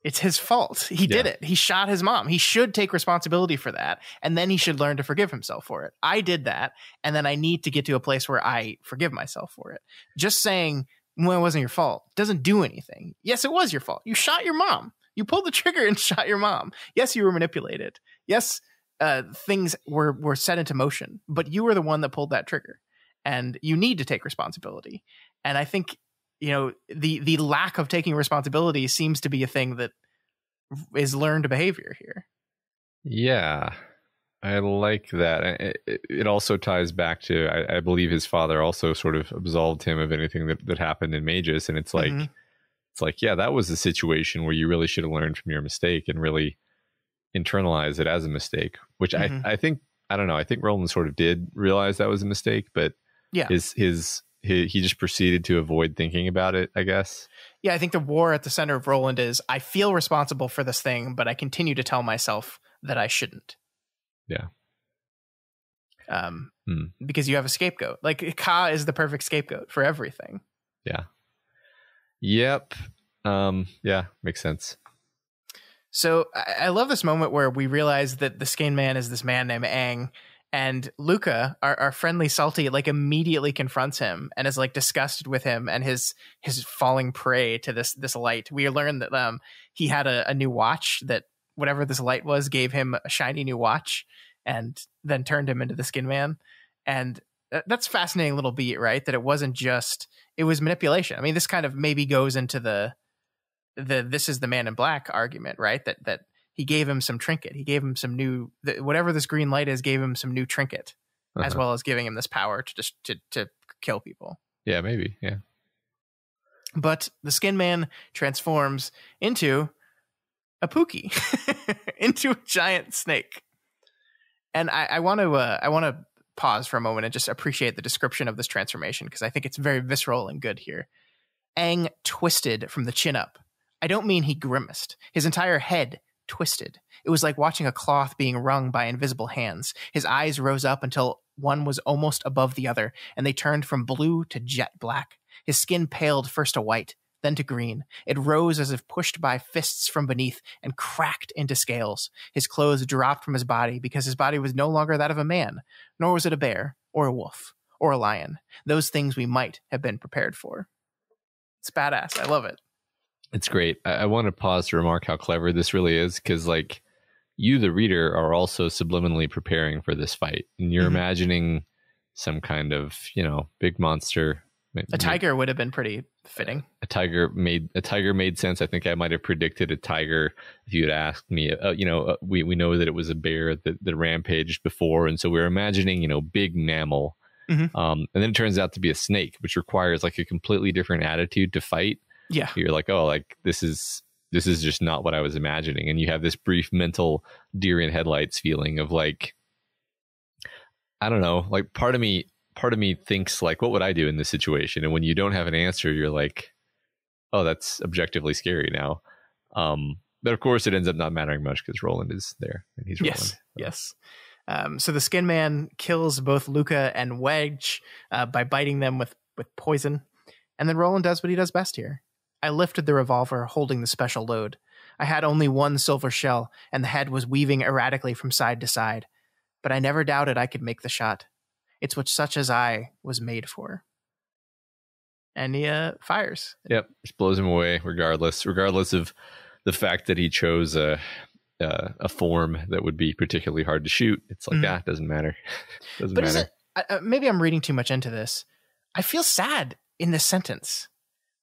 it's his fault. He did it. He shot his mom. He should take responsibility for that, and then he should learn to forgive himself for it. I did that, and then I need to get to a place where I forgive myself for it. Just saying, "Well, it wasn't your fault," doesn't do anything. Yes, it was your fault. You shot your mom. You pulled the trigger and shot your mom. Yes, you were manipulated. Yes, things were set into motion, but you were the one that pulled that trigger, and you need to take responsibility. And I think, the lack of taking responsibility seems to be a thing that is learned behavior here.
Yeah, I like that. It also ties back to, I believe his father also sort of absolved him of anything that happened in Magus. And it's like, yeah, that was a situation where you really should have learned from your mistake and really internalize it as a mistake, which I think, I don't know. I think Roland sort of did realize that was a mistake, but yeah, he just proceeded to avoid thinking about it, I guess.
Yeah, I think the war at the center of Roland is, I feel responsible for this thing, but I continue to tell myself that I shouldn't.
Yeah.
Because you have a scapegoat. Like, Ka is the perfect scapegoat for everything.
Yeah. Yep. Yeah, makes sense.
So I love this moment where we realize that the skin man is this man named Aang, and Luca, our friendly salty, like immediately confronts him and is like disgusted with him and his falling prey to this light. We learn that he had a new watch, that whatever this light was gave him a shiny new watch and then turned him into the skin man. And that's a fascinating little beat, right? That it wasn't just, it was manipulation. I mean, this kind of maybe goes into the this is the man in black argument, right? That he gave him some trinket. He gave him some new, whatever this green light is, gave him some new trinket, as well as giving him this power to just to kill people.
Yeah, maybe. Yeah.
But the skin man transforms into a Pookie, into a giant snake. And I want to pause for a moment and just appreciate the description of this transformation, because I think it's very visceral and good here. Aang twisted from the chin up. I don't mean he grimaced. His entire head twisted. It was like watching a cloth being wrung by invisible hands. His eyes rose up until one was almost above the other, and they turned from blue to jet black. His skin paled first to white, then to green. It rose as if pushed by fists from beneath and cracked into scales. His clothes dropped from his body because his body was no longer that of a man, nor was it a bear, or a wolf, or a lion. Those things we might have been prepared for. It's badass. I love it.
It's great. I want to pause to remark how clever this really is, because like you, the reader, are also subliminally preparing for this fight, and you're imagining some kind of, big monster.
A tiger would have been pretty fitting.
A tiger made sense. I think I might have predicted a tiger if you had asked me. We know that it was a bear that rampaged before, and so we were imagining, big mammal.
Mm-hmm.
And then it turns out to be a snake, which requires like a completely different attitude to fight.
Yeah,
you're like, oh, like this is just not what I was imagining, and you have this brief mental deer in headlights feeling of like, I don't know, like part of me thinks like, what would I do in this situation? And when you don't have an answer, you're like, oh, that's objectively scary now. But of course it ends up not mattering much because Roland is there and he's Roland.
Yes. So the Skin Man kills both Luca and Wedge by biting them with poison. And then Roland does what he does best here. I lifted the revolver holding the special load. I had only one silver shell and the head was weaving erratically from side to side. But I never doubted I could make the shot. It's what such as I was made for. And he fires.
Yep, just blows him away regardless of the fact that he chose a form that would be particularly hard to shoot. It's like, it doesn't matter. Doesn't matter.
Maybe I'm reading too much into this. I feel sad in this sentence.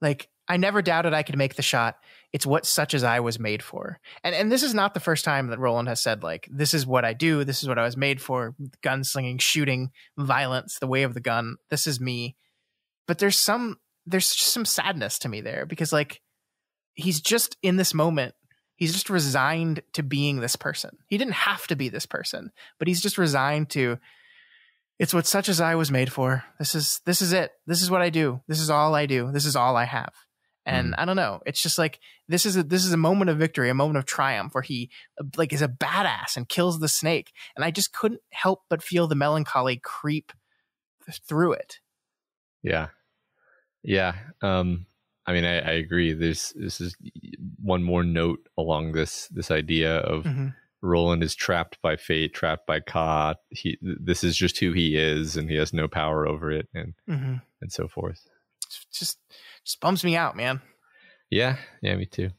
Like, I never doubted I could make the shot. It's what such as I was made for. And this is not the first time that Roland has said, like, this is what I do. This is what I was made for. Gunslinging, shooting, violence, the way of the gun. This is me. But there's just some sadness to me there because, like, he's just in this moment. He's just resigned to being this person. He didn't have to be this person, but he's just resigned to, it's what such as I was made for. This is it. This is what I do. This is all I do. This is all I have. And I don't know. It's just like, this is a moment of victory, a moment of triumph where he like is a badass and kills the snake. And I just couldn't help but feel the melancholy creep through it.
Yeah. Yeah. I mean, I agree. This is one more note along this idea of Roland is trapped by fate, trapped by Ka. This is just who he is, and he has no power over it, and so forth.
Just bums me out, man.
Yeah, me too.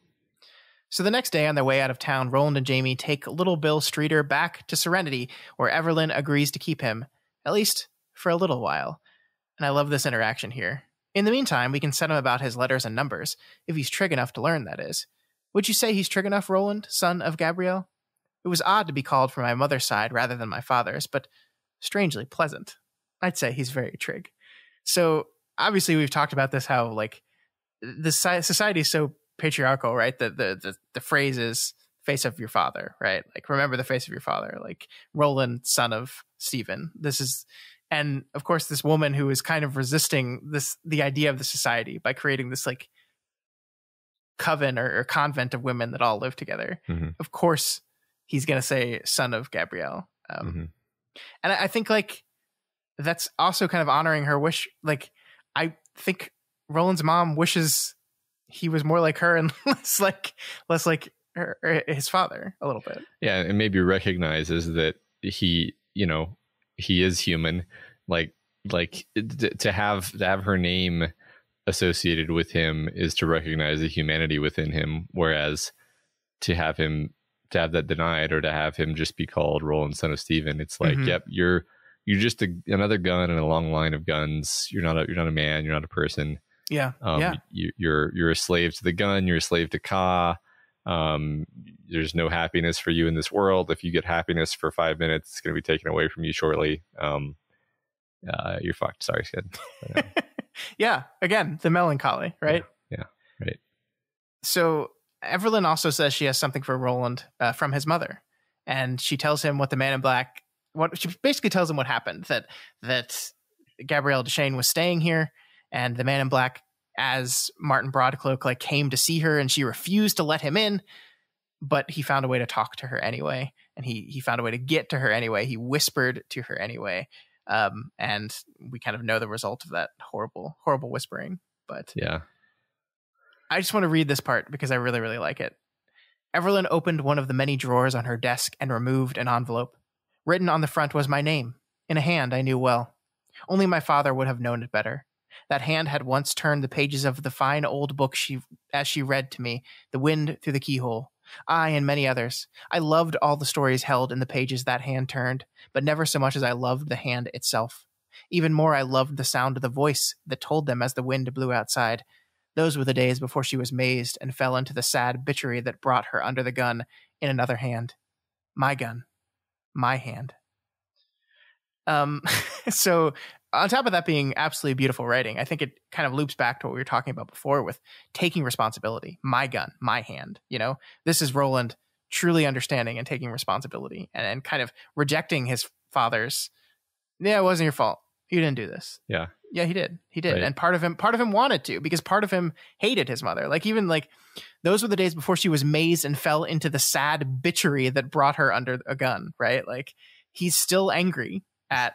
So the next day on their way out of town, Roland and Jamie take Little Bill Streeter back to Serenity, where Evelyn agrees to keep him, at least for a little while. And I love this interaction here. In the meantime, we can set him about his letters and numbers, if he's trig enough to learn, that is. Would you say he's trig enough, Roland, son of Gabrielle? It was odd to be called from my mother's side rather than my father's, but strangely pleasant. I'd say he's very trig. So obviously we've talked about this, how like the society is so patriarchal, right? The phrase is face of your father, right? Like, remember the face of your father, like Roland, son of Stephen. And of course, this woman who is kind of resisting the idea of the society by creating this like coven or convent of women that all live together. Of course, he's going to say son of Gabrielle. And I think like that's also kind of honoring her wish. Like, I think Roland's mom wishes he was more like her and less like his father a little bit. Yeah,
and maybe recognizes that he is human. Like to have her name associated with him is to recognize the humanity within him, whereas to have that denied, or to have him just be called Roland, son of Stephen, it's like, yep, you're just another gun in a long line of guns. You're not a man. You're not a person.
Yeah.
You're a slave to the gun. You're a slave to Ka. There's no happiness for you in this world. If you get happiness for 5 minutes, it's going to be taken away from you shortly. You're fucked. Sorry, Skid.
Yeah. Again, the melancholy, right?
Yeah. Right. So
Evelyn also says she has something for Roland from his mother, and she tells him what the Man in Black. She basically tells him what happened, that Gabrielle Duchesne was staying here, and the Man in Black, as Martin Broadcloak, like came to see her, and she refused to let him in, but he found a way to talk to her anyway, and he found a way to get to her anyway. He whispered to her anyway, and we kind of know the result of that horrible whispering. But
yeah,
I just want to read this part because I really, really like it. Evelyn opened one of the many drawers on her desk and removed an envelope. Written on the front was my name, in a hand I knew well. Only my father would have known it better. That hand had once turned the pages of the fine old book as she read to me, The Wind Through the Keyhole. I and many others. I loved all the stories held in the pages that hand turned, but never so much as I loved the hand itself. Even more, I loved the sound of the voice that told them as the wind blew outside. Those were the days before she was mazed and fell into the sad bitchery that brought her under the gun in another hand. My gun. My hand. So on top of that being absolutely beautiful writing, I think it kind of loops back to what we were talking about before with taking responsibility. My gun, my hand. This is Roland truly understanding and taking responsibility and kind of rejecting his father's, it wasn't your fault. You didn't do this.
Yeah.
Yeah, he did. He did.
Right.
And part of him wanted to, because part of him hated his mother. Those were the days before she was mazed and fell into the sad bitchery that brought her under a gun, right? He's still angry at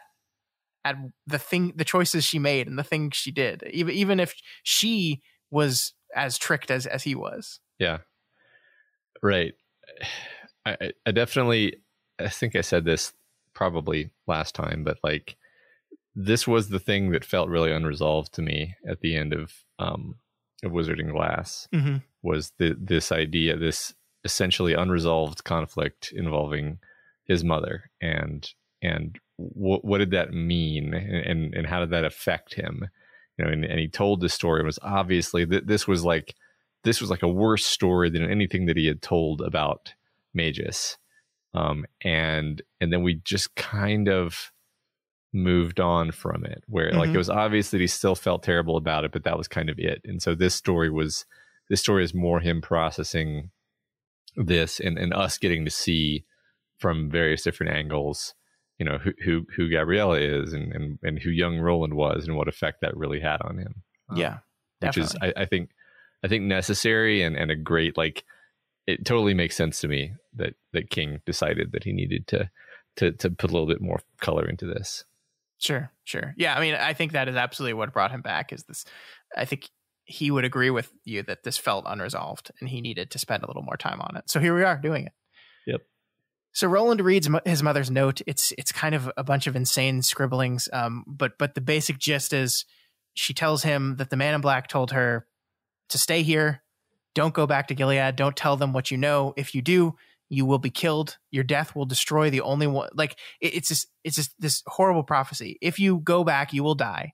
the choices she made and the things she did, even if she was as tricked as he was.
Yeah. Right. I definitely, I think I said this probably last time, but this was the thing that felt really unresolved to me at the end of Wizarding Glass.
Mm-hmm.
Was this idea, this essentially unresolved conflict involving his mother, and what did that mean, and how did that affect him? And he told this story. It was obviously this was like a worse story than anything that he had told about Magus, and then we just kind of moved on from it, where it was obvious that he still felt terrible about it, but that was kind of it. And so this story is more him processing this and us getting to see from various different angles, who Gabriella is and who young Roland was and what effect that really had on him.
Yeah, definitely.
Which is I think necessary and a great, it totally makes sense to me that King decided that he needed to put a little bit more color into this.
Sure. Yeah, I mean, I think that is absolutely what brought him back, is this. I think he would agree with you that this felt unresolved and he needed to spend a little more time on it. So here we are doing it.
Yep.
So Roland reads his mother's note. It's kind of a bunch of insane scribblings, but the basic gist is she tells him that the man in black told her to stay here, don't go back to Gilead, don't tell them what you know. If you do, you will be killed. Your death will destroy the only one. It's just this horrible prophecy. If you go back, you will die,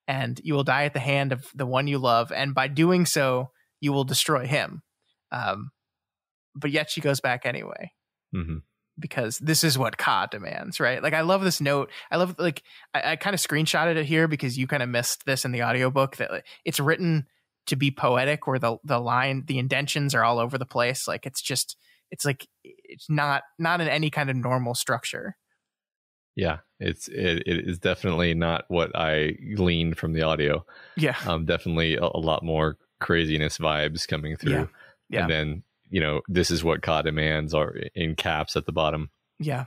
and you will die at the hand of the one you love. And by doing so, you will destroy him. But yet she goes back anyway, because this is what Ka demands, right? I love this note. I love, I kind of screenshotted it here because you kind of missed this in the audiobook, that it's written to be poetic, where the indentions are all over the place. It's not in any kind of normal structure. Yeah,
it is definitely not what I gleaned from the audio.
Yeah,
definitely a lot more craziness vibes coming through. Yeah. And then this is what Ka demands are in caps at the bottom.
Yeah,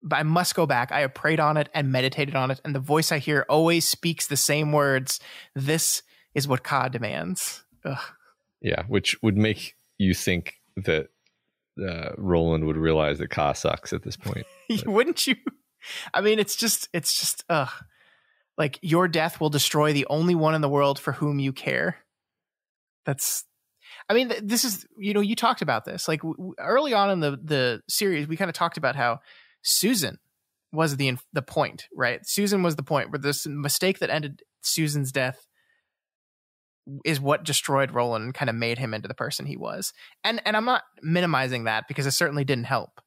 but I must go back. I have prayed on it and meditated on it, and the voice I hear always speaks the same words. This is what Ka demands. Ugh.
Yeah, which would make you think that Roland would realize that Ka sucks at this point.
Wouldn't you? I mean, it's just your death will destroy the only one in the world for whom you care. This is, you talked about this, early on in the series, we kind of talked about how Susan was the point, right? Susan was the point where this mistake that ended Susan's death is what destroyed Roland and kind of made him into the person he was. And I'm not minimizing that, because it certainly didn't help.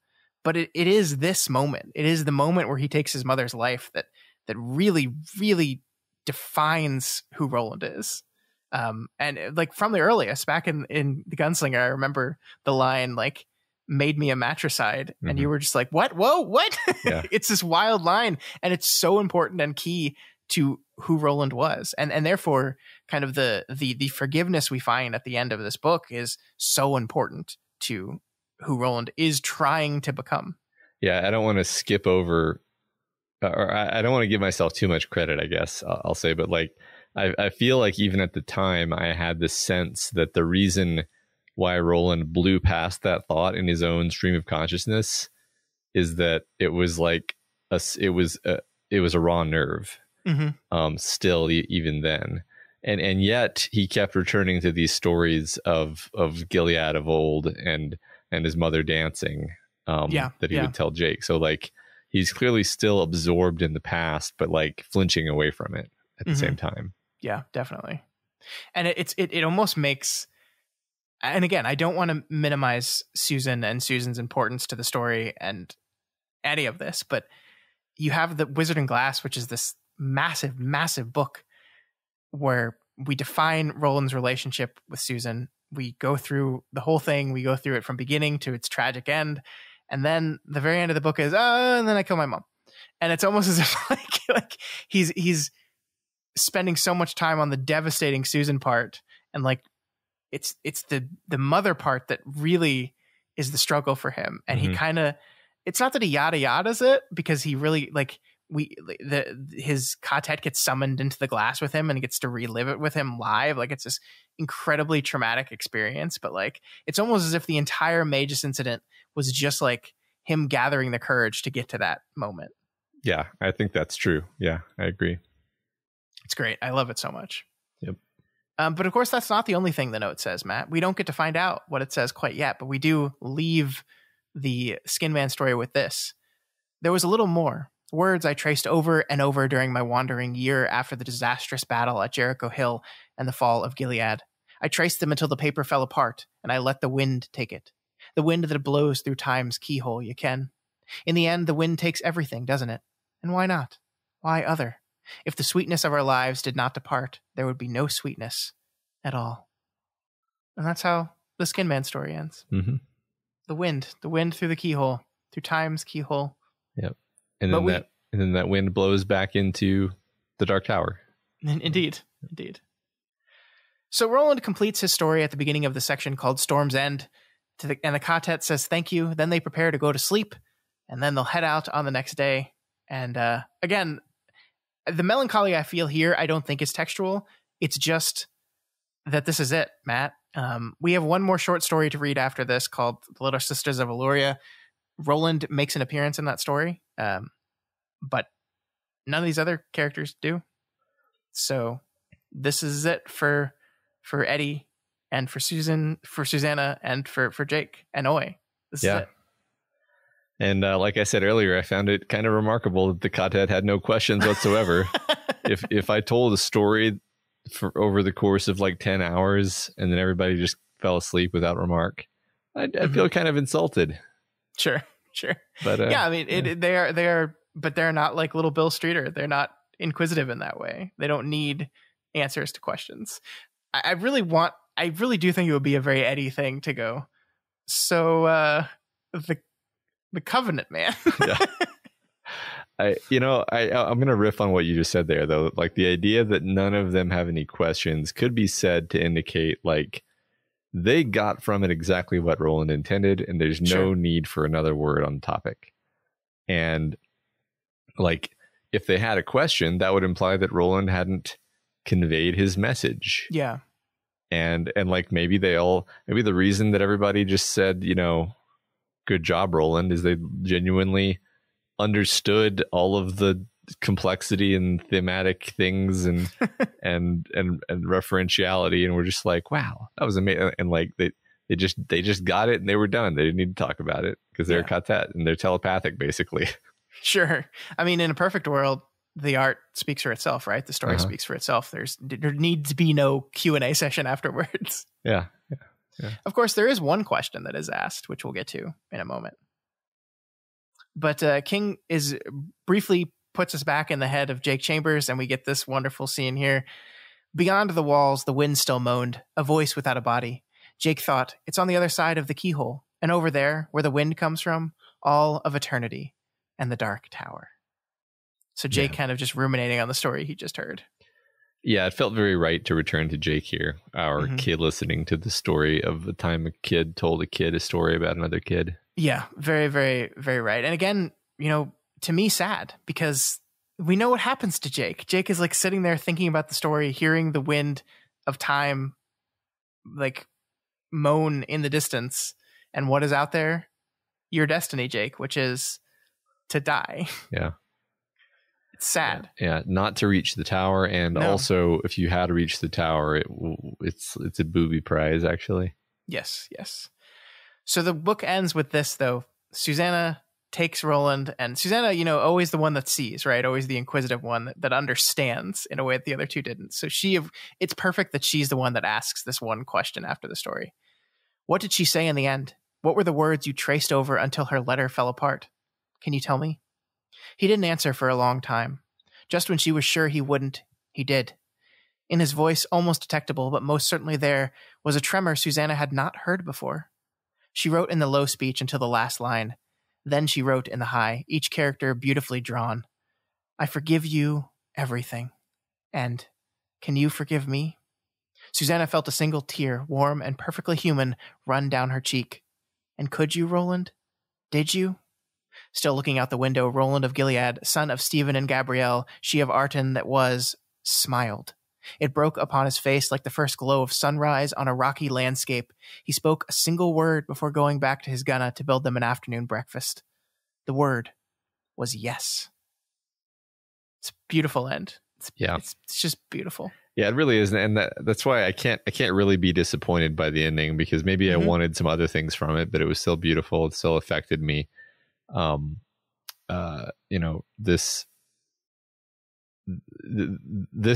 But it is this moment. It is the moment where he takes his mother's life that really, really defines who Roland is. And from the earliest, back in the Gunslinger, I remember the line, made me a matricide. And you were just like, what? Whoa, what? Yeah. It's this wild line. And it's so important and key to who Roland was. And therefore kind of the forgiveness we find at the end of this book is so important to who Roland is trying to become.
Yeah, I don't want to skip over, or I don't want to give myself too much credit, I guess I'll say, but I feel like even at the time I had this sense that the reason why Roland blew past that thought in his own stream of consciousness is that it was a raw nerve. Still even then, and yet he kept returning to these stories of Gilead of old and his mother dancing that he would tell Jake. So he's clearly still absorbed in the past, but like flinching away from it at the same time.
Yeah, definitely. And it almost makes, and again, I don't want to minimize Susan and Susan's importance to the story and any of this, but you have the Wizard and Glass, which is this massive, massive book where we define Roland's relationship with Susan. We go through the whole thing. We go through it from beginning to its tragic end. And then the very end of the book is, and then I kill my mom. And it's almost as if like he's spending so much time on the devastating Susan part. And like, it's the mother part that really is the struggle for him. And he kind of, it's not that he yada yadas it, because he really like, his quartet gets summoned into the glass with him and he gets to relive it with him live. Like, it's this incredibly traumatic experience, but like, it's almost as if the entire Magus incident was just like him gathering the courage to get to that moment. Yeah,
I think that's true. Yeah, I agree.
It's great. I love it so much.
Yep.
But of course, that's not the only thing the note says, Matt. We don't get to find out what it says quite yet, but we do leave the Skin Man story with this. There was a little more. Words I traced over and over during my wandering year after the disastrous battle at Jericho Hill and the fall of Gilead. I traced them until the paper fell apart, and I let the wind take it. The wind that blows through time's keyhole, you ken. In the end, the wind takes everything, doesn't it? And why not? Why other? If the sweetness of our lives did not depart, there would be no sweetness at all. And that's how the Skin Man story ends.
Mm-hmm.
The wind through the keyhole, through time's keyhole.
Yep. And then that wind blows back into the Dark Tower.
Indeed. So Roland completes his story at the beginning of the section called Storm's End, and the quartet says thank you. Then they prepare to go to sleep, and then they'll head out on the next day. And again, the melancholy I feel here, I don't think is textual. It's just that this is it, Matt. We have one more short story to read after this called The Little Sisters of Eloria. Roland makes an appearance in that story, but none of these other characters do. So this is it for Eddie and for Susan, for Susanna, and for Jake and Oy. This is it.
And like I said earlier, I found it kind of remarkable that the quartet had no questions whatsoever. If I told a story for over the course of like 10 hours and then everybody just fell asleep without remark, I'd feel kind of insulted.
Sure. But I mean, they are, but they're not like little Bill Streeter. They're not inquisitive in that way. They don't need answers to questions. I really do think it would be a very Eddie thing to go. So the Covenant, man.
Yeah. I'm going to riff on what you just said there, though. Like, the idea that none of them have any questions could be said to indicate like they got from it exactly what Roland intended, and there's no need for another word on the topic. And like, if they had a question, that would imply that Roland hadn't conveyed his message.
Yeah.
And like, maybe the reason that everybody just said, good job, Roland, is they genuinely understood all of the complexity and thematic things and and referentiality, and we're just like, wow, that was amazing. And like they just got it and they were done. They didn't need to talk about it because they're quartet and they're telepathic, basically. Sure.
I mean, in a perfect world, the art speaks for itself, right? The story speaks for itself. There needs to be no Q&A session afterwards.
Yeah.
Of course, there is one question that is asked, which we'll get to in a moment. But King briefly puts us back in the head of Jake Chambers, and we get this wonderful scene here. Beyond the walls, the wind still moaned, a voice without a body. Jake thought, it's on the other side of the keyhole, and over there, where the wind comes from, all of eternity and the Dark Tower. So Jake kind of just ruminating on the story he just heard.
Yeah, it felt very right to return to Jake here, our kid listening to the story of the time a kid told a kid a story about another kid.
Yeah, very, very, very right. And again, to me, sad, because we know what happens to Jake. Jake is like sitting there thinking about the story, hearing the wind of time like moan in the distance. And what is out there? Your destiny, Jake, which is to die.
Yeah.
It's sad.
Yeah, not to reach the tower, and also if you had to reach the tower, it's a booby prize, actually.
Yes. So the book ends with this, though. Susanna takes Roland, and Susanna, always the one that sees, right? Always the inquisitive one that understands in a way that the other two didn't. So it's perfect that she's the one that asks this one question after the story. What did she say in the end? What were the words you traced over until her letter fell apart? Can you tell me? He didn't answer for a long time. Just when she was sure he wouldn't, he did. In his voice, almost detectable, but most certainly there, was a tremor Susanna had not heard before. She wrote in the low speech until the last line. Then she wrote in the high, each character beautifully drawn. I forgive you everything. And can you forgive me? Susanna felt a single tear, warm and perfectly human, run down her cheek. And could you, Roland? Did you? Still looking out the window, Roland of Gilead, son of Stephen and Gabrielle, she of Arton that was, smiled. It broke upon his face like the first glow of sunrise on a rocky landscape. He spoke a single word before going back to his gunna to build them an afternoon breakfast. The word was yes. It's a beautiful end. It's just beautiful.
Yeah, it really is, and that's why I can't really be disappointed by the ending, because maybe I wanted some other things from it, but it was still beautiful. It still affected me. This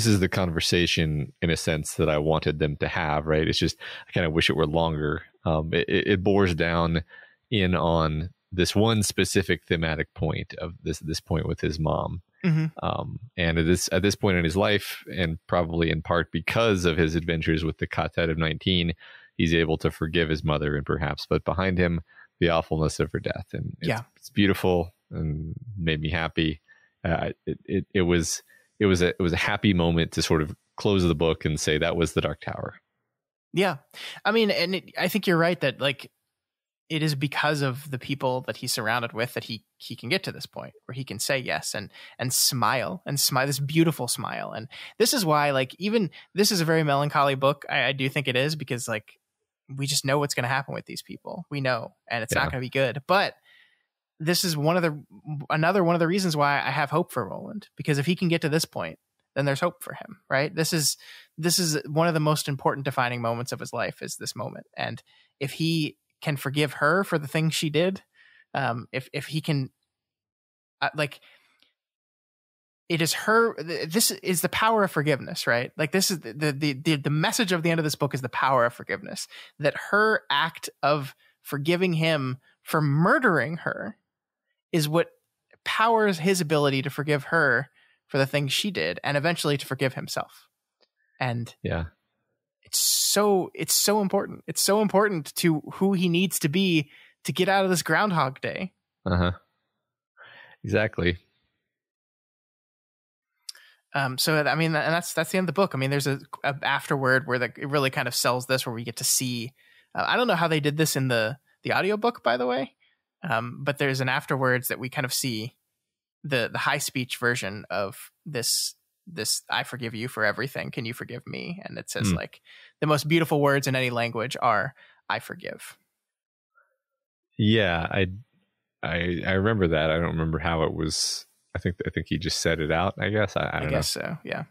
is the conversation in a sense that I wanted them to have, right? It's just I kind of wish it were longer. It bores down in on this one specific thematic point of this point with his mom. And at this point in his life, and probably in part because of his adventures with the Quartet of 19, he's able to forgive his mother and perhaps put behind him the awfulness of her death. And it's beautiful and made me happy. It was a happy moment to sort of close the book and say that was the Dark Tower.
Yeah. I mean, and I think you're right that like it is because of the people that he's surrounded with that he can get to this point where he can say yes and smile this beautiful smile. And this is why, like, even this is a very melancholy book. I do think it is, because like we just know what's going to happen with these people. We know, and it's not going to be good. But this is another one of the reasons why I have hope for Roland, because if he can get to this point, then there's hope for him, right? This is one of the most important defining moments of his life, is this moment. And if he can forgive her for the things she did, if he can, it is her. This is the power of forgiveness, right? Like this is the message of the end of this book is the power of forgiveness. That her act of forgiving him for murdering her is what powers his ability to forgive her for the things she did, and eventually to forgive himself. And it's so important. It's so important to who he needs to be to get out of this Groundhog Day.
Exactly.
So I mean, and that's the end of the book. I mean, there's a afterword where it really kind of sells this, where we get to see. I don't know how they did this in the audiobook, by the way, but there's an afterwards that we kind of see the high speech version of this I forgive you for everything. Can you forgive me? And it says like the most beautiful words in any language are I forgive.
Yeah, I remember that. I don't remember how it was. I think he just said it out, I guess. I don't know.
So. Yeah.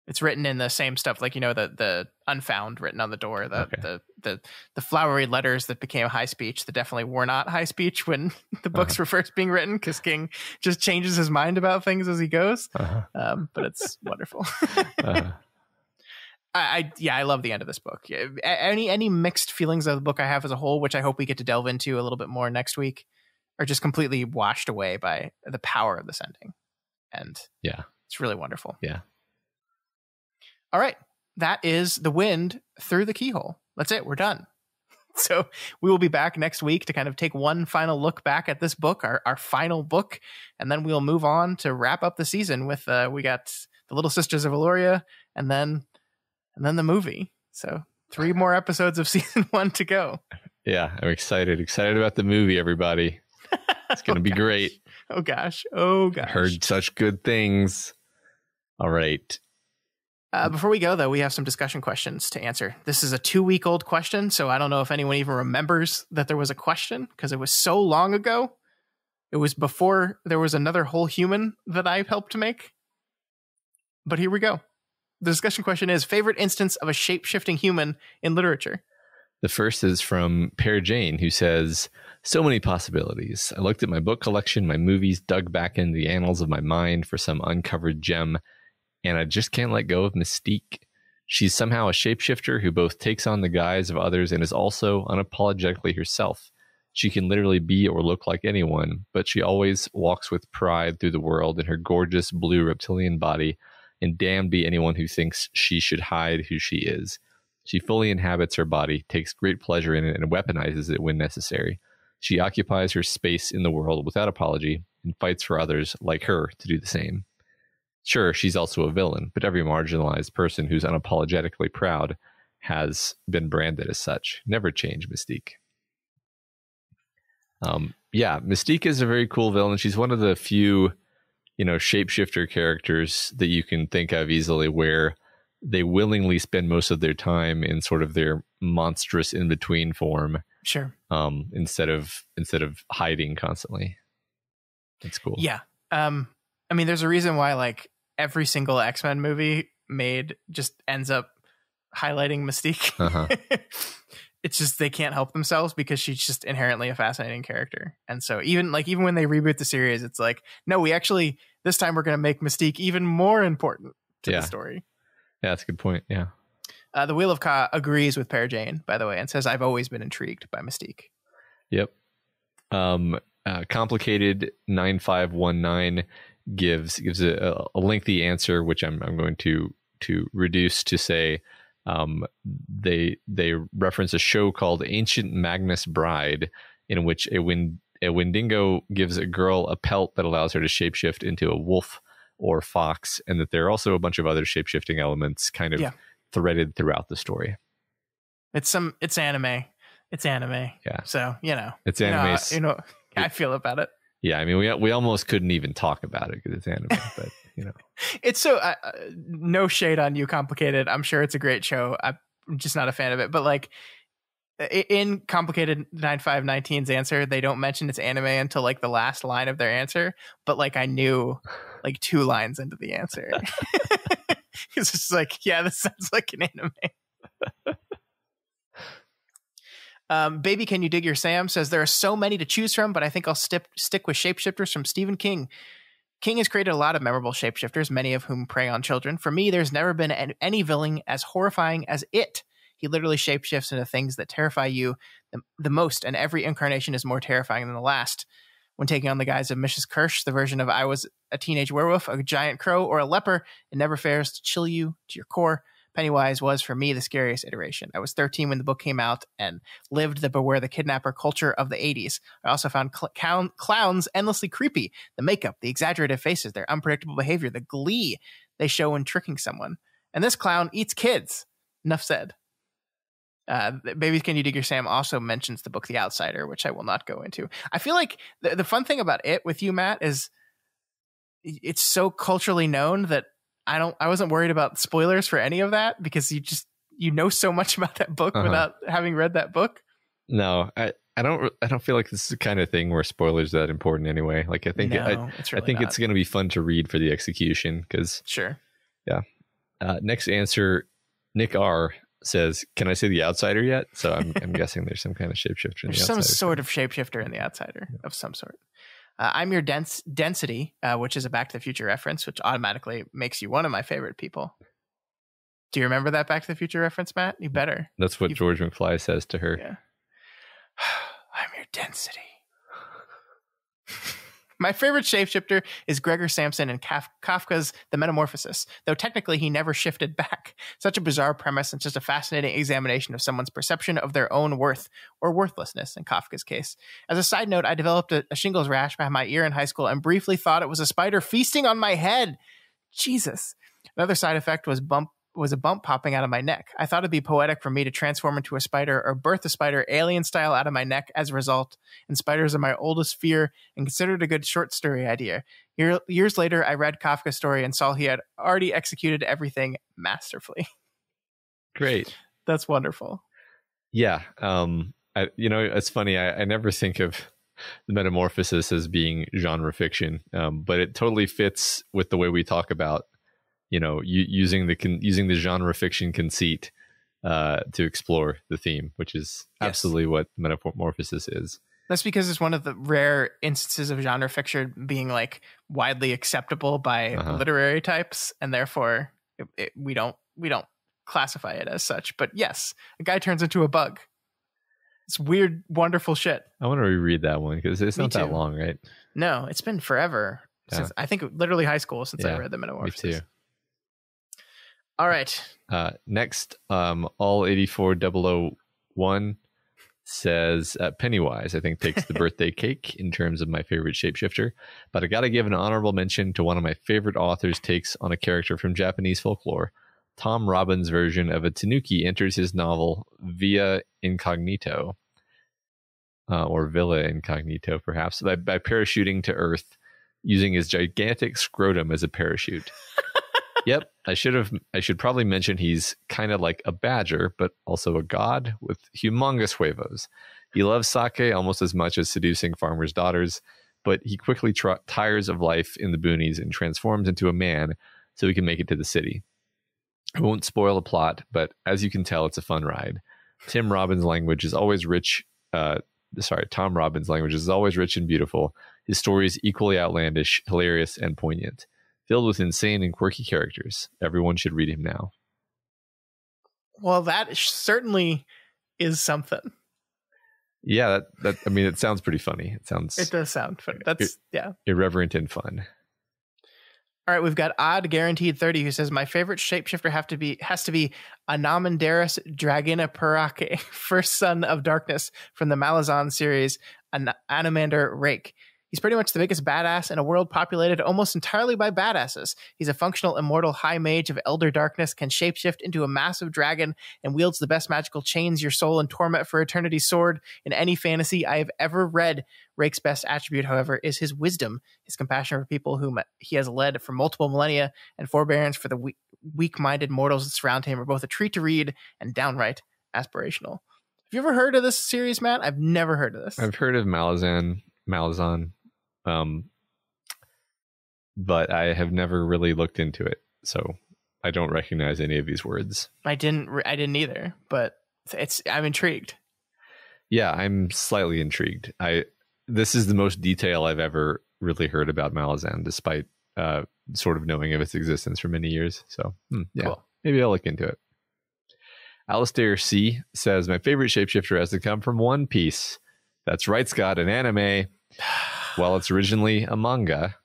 It's written in the same stuff, like, the unfound written on the door, the flowery letters that became high speech that definitely were not high speech when the books were first being written, because King just changes his mind about things as he goes. But it's wonderful. I love the end of this book. Any mixed feelings of the book I have as a whole, which I hope we get to delve into a little bit more next week, are just completely washed away by the power of this ending. And it's really wonderful.
Yeah.
All right. That is The Wind Through the Keyhole. That's it. We're done. So we will be back next week to kind of take one final look back at this book, our final book, and then we'll move on to wrap up the season with we got The Little Sisters of Eloria and then the movie. So 3 more episodes of season 1 to go.
Yeah, I'm excited about the movie, everybody. It's going to be great.
Oh gosh.
I heard such good things. All right.
Before we go, though, we have some discussion questions to answer. This is a 2-week-old question, so I don't know if anyone even remembers that there was a question, because it was so long ago. It was before there was another whole human that I helped to make. But here we go. The discussion question is, favorite instance of a shape-shifting human in literature?
The first is from Pear Jane, who says, so many possibilities. I looked at my book collection, my movies, dug back into the annals of my mind for some uncovered gem, and I just can't let go of Mystique. She's somehow a shapeshifter who both takes on the guise of others and is also unapologetically herself. She can literally be or look like anyone, but she always walks with pride through the world in her gorgeous blue reptilian body, and damned be anyone who thinks she should hide who she is. She fully inhabits her body, takes great pleasure in it, and weaponizes it when necessary. She occupies her space in the world without apology and fights for others like her to do the same. Sure, she's also a villain, but every marginalized person who's unapologetically proud has been branded as such. Never change, Mystique. Yeah, Mystique is a very cool villain. She's one of the few, shapeshifter characters that you can think of easily where they willingly spend most of their time in sort of their monstrous in-between form.
Sure.
Instead of hiding constantly. That's cool.
Yeah. There's a reason why like every single X-Men movie made just ends up highlighting Mystique. Uh-huh. It's just they can't help themselves because she's just inherently a fascinating character. And so even when they reboot the series, it's like, no, we actually this time we're going to make Mystique even more important to the story.
Yeah, that's a good point. Yeah.
The Wheel of Ka agrees with Pear Jane, by the way, and says, I've always been intrigued by Mystique.
Yep. Complicated 9519 gives a lengthy answer, which I'm going to reduce to say they reference a show called Ancient Magnus Bride, in which a Wendigo gives a girl a pelt that allows her to shapeshift into a wolf or fox, and that there are also a bunch of other shapeshifting elements kind of threaded throughout the story. It's
anime.
Yeah.
So,
it's anime.
I feel about it.
Yeah. I mean, we almost couldn't even talk about it because it's anime, but
it's so no shade on you, Complicated. I'm sure it's a great show. I'm just not a fan of it, but like in Complicated 9519's answer, they don't mention it's anime until like the last line of their answer. But like I knew like 2 lines into the answer. It's just like, yeah, this sounds like an anime. Baby, Can You Dig Your Sam says there are so many to choose from, but I think I'll stick with shapeshifters from Stephen King. King has created a lot of memorable shapeshifters, many of whom prey on children. For me, there's never been any villain as horrifying as It. He literally shapeshifts into things that terrify you the most, and every incarnation is more terrifying than the last. When taking on the guise of Mrs. Kirsch, the version of I was a teenage werewolf, a giant crow, or a leper, it never fails to chill you to your core. Pennywise was, for me, the scariest iteration. I was 13 when the book came out and lived the Beware the Kidnapper culture of the 80s. I also found clowns endlessly creepy. The makeup, the exaggerated faces, their unpredictable behavior, the glee they show when tricking someone. And this clown eats kids. Enough said. Baby, Can You Dig Your Sam also mentions the book The Outsider, which I will not go into. I feel like the fun thing about it with you, Matt, is it's so culturally known that I wasn't worried about spoilers for any of that because you know so much about that book without having read that book.
No, I don't feel like this is the kind of thing where spoilers are that important anyway. Like I think it's going to be fun to read for the execution because
sure.
Yeah. Next answer, Nick R says, "Can I say The Outsider yet?" So I'm guessing there's some kind of shapeshifter in The Outsider.
Some sort of shapeshifter in The Outsider of some sort. I'm Your Density, which is a Back to the Future reference, which automatically makes you one of my favorite people. Do you remember that Back to the Future reference, Matt? You better.
That's what George McFly says to her.
Yeah. I'm your density. My favorite shapeshifter is Gregor Samson in Kafka's The Metamorphosis, though technically he never shifted back. Such a bizarre premise and just a fascinating examination of someone's perception of their own worth, or worthlessness in Kafka's case. As a side note, I developed a shingles rash behind my ear in high school and briefly thought it was a spider feasting on my head. Jesus. Another side effect was a bump popping out of my neck. I thought it'd be poetic for me to transform into a spider or birth a spider alien style out of my neck as a result, and spiders are my oldest fear and considered a good short story idea. Years later, I read Kafka's story and saw he had already executed everything masterfully.
Great.
That's wonderful.
Yeah. It's funny. I never think of The Metamorphosis as being genre fiction, but it totally fits with the way we talk about using the genre fiction conceit to explore the theme, which is absolutely what metamorphosis is.
That's because it's one of the rare instances of genre fiction being like widely acceptable by literary types, and therefore we don't classify it as such. But yes, a guy turns into a bug. It's weird, wonderful shit.
I want to reread that one because it's not that long, right?
No, it's been forever since I think literally high school since I read the Metamorphosis.
Me too.
All right.
Next, all 84001 says Pennywise, I think, takes the birthday cake in terms of my favorite shapeshifter, but I gotta give an honorable mention to one of my favorite authors' takes on a character from Japanese folklore. Tom Robbins' version of a tanuki enters his novel via incognito, or villa incognito, perhaps, by parachuting to Earth using his gigantic scrotum as a parachute. Yep, I should probably mention he's kind of like a badger, but also a god with humongous huevos. He loves sake almost as much as seducing farmers' daughters, but he quickly tires of life in the boonies and transforms into a man so he can make it to the city. I won't spoil the plot, but as you can tell, it's a fun ride. Tom Robbins' language is always rich and beautiful. His story is equally outlandish, hilarious, and poignant. Filled with insane and quirky characters. Everyone should read him now.
Well, that certainly is something.
Yeah, that I mean, it sounds pretty funny. It
does sound fun. That's
irreverent and fun.
All right, we've got Odd Guaranteed 30 who says my favorite shapeshifter has to be Anamandaris Draginaparake, first son of darkness from the Malazan series, an Anamander Rake. He's pretty much the biggest badass in a world populated almost entirely by badasses. He's a functional, immortal high mage of elder darkness, can shapeshift into a massive dragon, and wields the best magical chains your soul and torment for eternity sword in any fantasy I have ever read. Rake's best attribute, however, is his wisdom, his compassion for people whom he has led for multiple millennia, and forbearance for the weak-minded mortals that surround him are both a treat to read and downright aspirational. Have you ever heard of this series, Matt? I've never heard of this.
I've heard of Malazan. But I have never really looked into it, so I don't recognize any of these words.
I didn't either, but I'm intrigued.
Yeah, I'm slightly intrigued. This is the most detail I've ever really heard about Malazan, despite sort of knowing of its existence for many years. So cool. Maybe I'll look into it. Alistair C says my favorite shapeshifter has to come from One Piece. That's right, Scott, an anime. While it's originally a manga,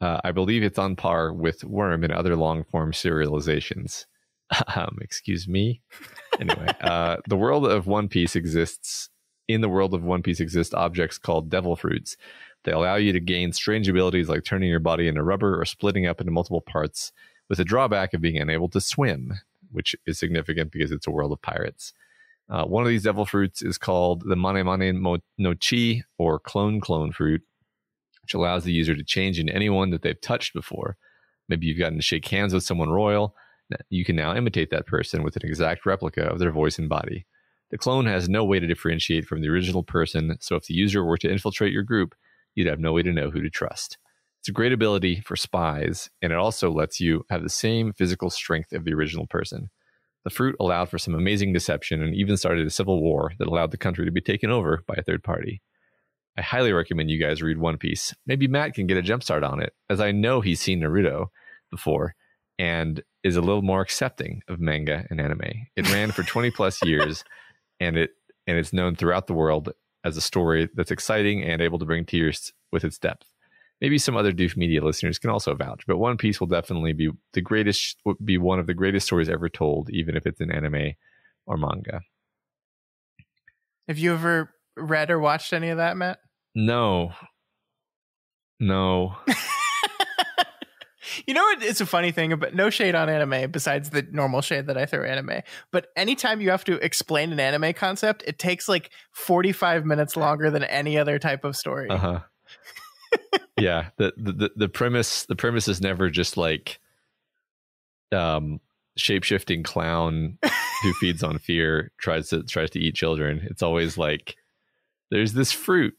I believe it's on par with Worm and other long-form serializations. Excuse me. Anyway, the world of One Piece exists. In the world of One Piece exist objects called devil fruits. They allow you to gain strange abilities like turning your body into rubber or splitting up into multiple parts, with the drawback of being unable to swim, which is significant because it's a world of pirates. One of these devil fruits is called the Mane Mane no Chi, or clone fruit, which allows the user to change into anyone that they've touched before. Maybe you've gotten to shake hands with someone royal. You can now imitate that person with an exact replica of their voice and body. The clone has no way to differentiate from the original person, so if the user were to infiltrate your group, you'd have no way to know who to trust. It's a great ability for spies, and it also lets you have the same physical strength of the original person. The fruit allowed for some amazing deception and even started a civil war that allowed the country to be taken over by a third party. I highly recommend you guys read One Piece. Maybe Matt can get a jumpstart on it, as I know he's seen Naruto before and is a little more accepting of manga and anime. It ran for 20 plus years, and it's known throughout the world as a story that's exciting and able to bring tears with its depth. Maybe some other Doof Media listeners can also vouch, but One Piece will definitely be one of the greatest stories ever told, even if it's an anime or manga.
Have you ever read or watched any of that, Matt?
No.
You know what? It's a funny thing, but no shade on anime besides the normal shade that I throw anime. But anytime you have to explain an anime concept, it takes like 45 minutes longer than any other type of story.
Uh-huh. Yeah, the premise is never just like shape-shifting clown who feeds on fear tries to eat children. It's always like there's this fruit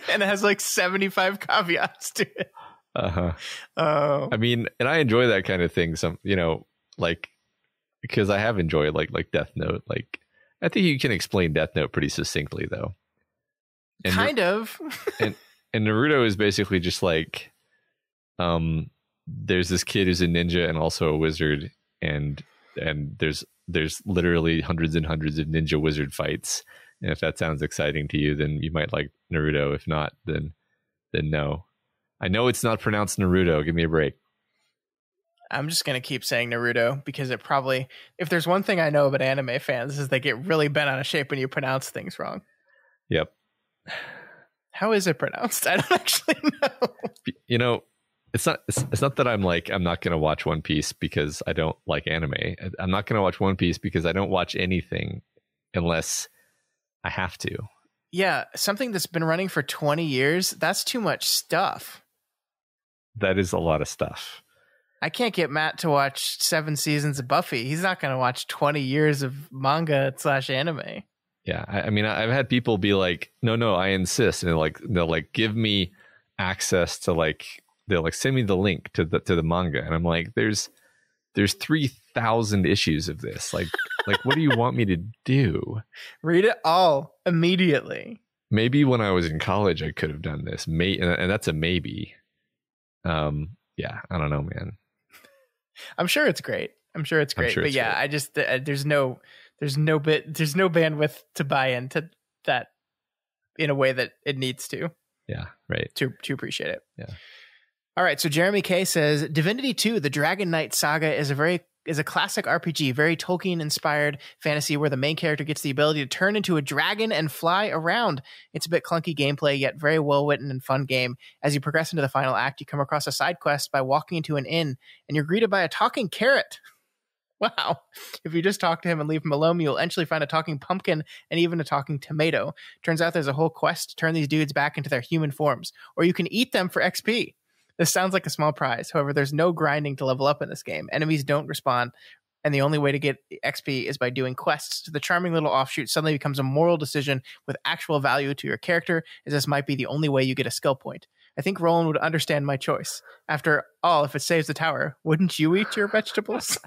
and it has like 75 caveats to it.
I mean, and I enjoy that kind of thing. Some, like because I have enjoyed like Death Note. Like, I think you can explain Death Note pretty succinctly, though. And
kind of.
and Naruto is basically just like, there's this kid who's a ninja and also a wizard, and there's literally hundreds and hundreds of ninja wizard fights. And if that sounds exciting to you, then you might like Naruto. If not, then no. I know it's not pronounced Naruto. Give me a break.
I'm just going to keep saying Naruto because it probably, if there's one thing I know about anime fans, is they get really bent out of shape when you pronounce things wrong.
Yep.
How is it pronounced? I don't actually know.
You know, it's not that I'm not going to watch One Piece because I don't like anime. I'm not going to watch One Piece because I don't watch anything unless I have to.
Yeah, something that's been running for 20 years, that's too much stuff.
That is a lot of stuff.
I can't get Matt to watch 7 seasons of Buffy. He's not going to watch 20 years of manga / anime.
Yeah, I mean, I've had people be like, no, I insist. And they'll give me access to they'll send me the link to the manga. And I'm like, there's 3,000 issues of this. Like, what do you want me to do?
Read it all immediately.
Maybe when I was in college, I could have done this. And that's a maybe. Yeah, I don't know, man.
I'm sure it's great. But yeah, I just there's no bandwidth to buy into that in a way that it needs to.
Yeah, right.
To appreciate it.
Yeah.
All right. So Jeremy K says Divinity 2, the Dragon Knight saga is a classic RPG, very Tolkien inspired fantasy where the main character gets the ability to turn into a dragon and fly around. It's a bit clunky gameplay, yet very well written and fun game. As you progress into the final act, you come across a side quest by walking into an inn and you're greeted by a talking carrot. Wow. If you just talk to him and leave him alone, you'll eventually find a talking pumpkin and even a talking tomato. Turns out there's a whole quest to turn these dudes back into their human forms, or you can eat them for XP. This sounds like a small prize. However, there's no grinding to level up in this game. Enemies don't respond, and the only way to get XP is by doing quests. So the charming little offshoot suddenly becomes a moral decision with actual value to your character, as this might be the only way you get a skill point. I think Roland would understand my choice. After all, if it saves the tower, wouldn't you eat your vegetables?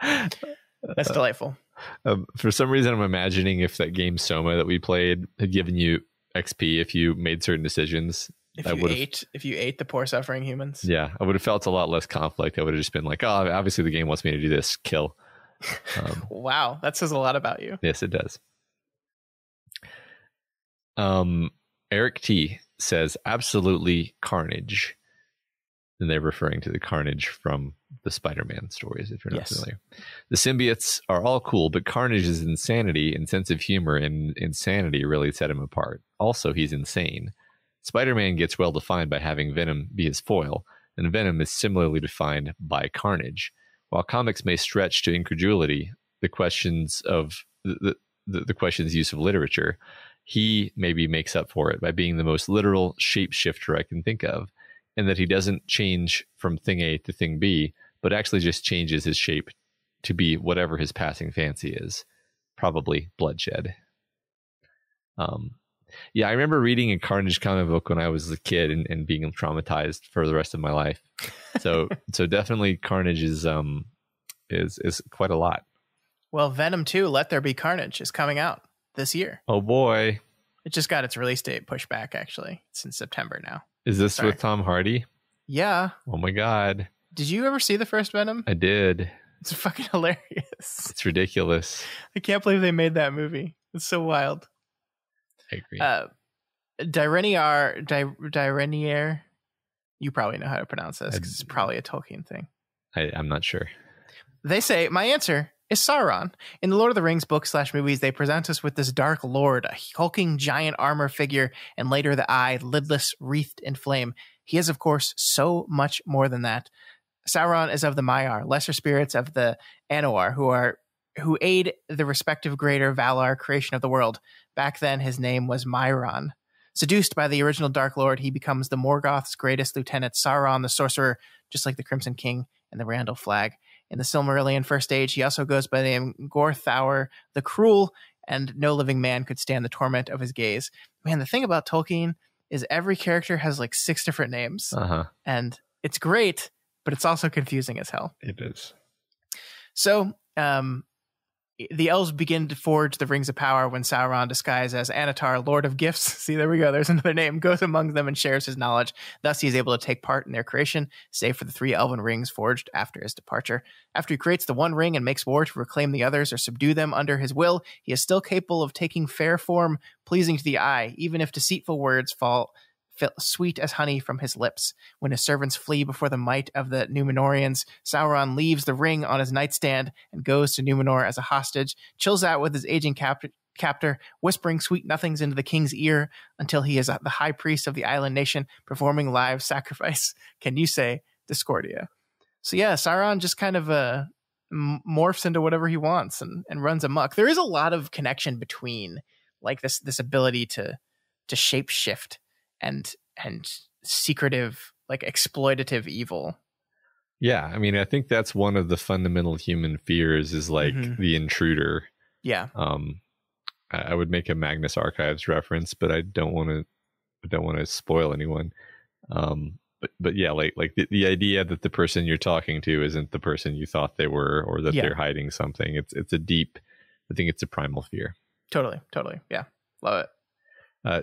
That's delightful.
For some reason, I'm imagining if that game Soma that we played had given you XP if you made certain decisions.
If you ate the poor suffering humans.
Yeah, I would have felt a lot less conflict. I would have just been like, oh, obviously the game wants me to do this. Kill.
Wow, that says a lot about you.
Yes, it does. Eric T says, absolutely carnage. And they're referring to the Carnage from the Spider-Man stories, if you're not familiar. The symbiotes are all cool, but Carnage's insanity and sense of humor and insanity really set him apart. Also, he's insane. Spider-Man gets well defined by having Venom be his foil, and Venom is similarly defined by Carnage. While comics may stretch to incredulity the questions of the question's use of literature, he maybe makes up for it by being the most literal shapeshifter I can think of, and that he doesn't change from thing A to thing B, but actually just changes his shape to be whatever his passing fancy is, probably bloodshed. Yeah, I remember reading a Carnage comic book when I was a kid and being traumatized for the rest of my life. So definitely Carnage is quite a lot.
Well, Venom 2, Let There Be Carnage is coming out this year.
Oh boy.
It just got its release date pushed back, actually. It's in September now.
Is this with Tom Hardy?
Yeah.
Oh my God.
Did you ever see the first Venom?
I did.
It's fucking hilarious.
It's ridiculous.
I can't believe they made that movie. It's so wild.
I agree.
Dyrenier, you probably know how to pronounce this because it's probably a Tolkien thing.
I'm not sure.
They say, my answer is Sauron. In the Lord of the Rings books/movies, they present us with this dark lord, a hulking giant armor figure, and later the eye, lidless, wreathed in flame. He is, of course, so much more than that. Sauron is of the Maiar, lesser spirits of the Anowar, who aid the respective greater Valar creation of the world. Back then, his name was Myron. Seduced by the original Dark Lord, he becomes the Morgoth's greatest lieutenant, Sauron the Sorcerer, just like the Crimson King and the Randall Flag. In the Silmarillion First Age, he also goes by the name Gorthaur the Cruel, and no living man could stand the torment of his gaze. Man, the thing about Tolkien is every character has like 6 different names. And it's great, but it's also confusing as hell.
It is.
So, the elves begin to forge the rings of power when Sauron, disguised as Anatar, Lord of Gifts, see, there we go, there's another name, goes among them and shares his knowledge. Thus, he is able to take part in their creation, save for the 3 elven rings forged after his departure. After he creates the one ring and makes war to reclaim the others or subdue them under his will, he is still capable of taking fair form, pleasing to the eye, even if deceitful words fall sweet as honey from his lips. When his servants flee before the might of the Númenóreans, Sauron leaves the ring on his nightstand and goes to Númenor as a hostage, chills out with his aging captor, whispering sweet nothings into the king's ear until he is the high priest of the island nation, performing live sacrifice. Can you say Discordia? So yeah, Sauron just kind of morphs into whatever he wants and runs amok. There is a lot of connection between like this ability to shape shift and secretive, like exploitative evil.
Yeah, I mean, I think that's one of the fundamental human fears is like the intruder.
Yeah.
I would make a Magnus Archives reference, but I don't want to spoil anyone. But yeah, like the idea that the person you're talking to isn't the person you thought they were, or that they're hiding something. It's a deep, I think it's a primal fear.
Totally. Yeah. Love it.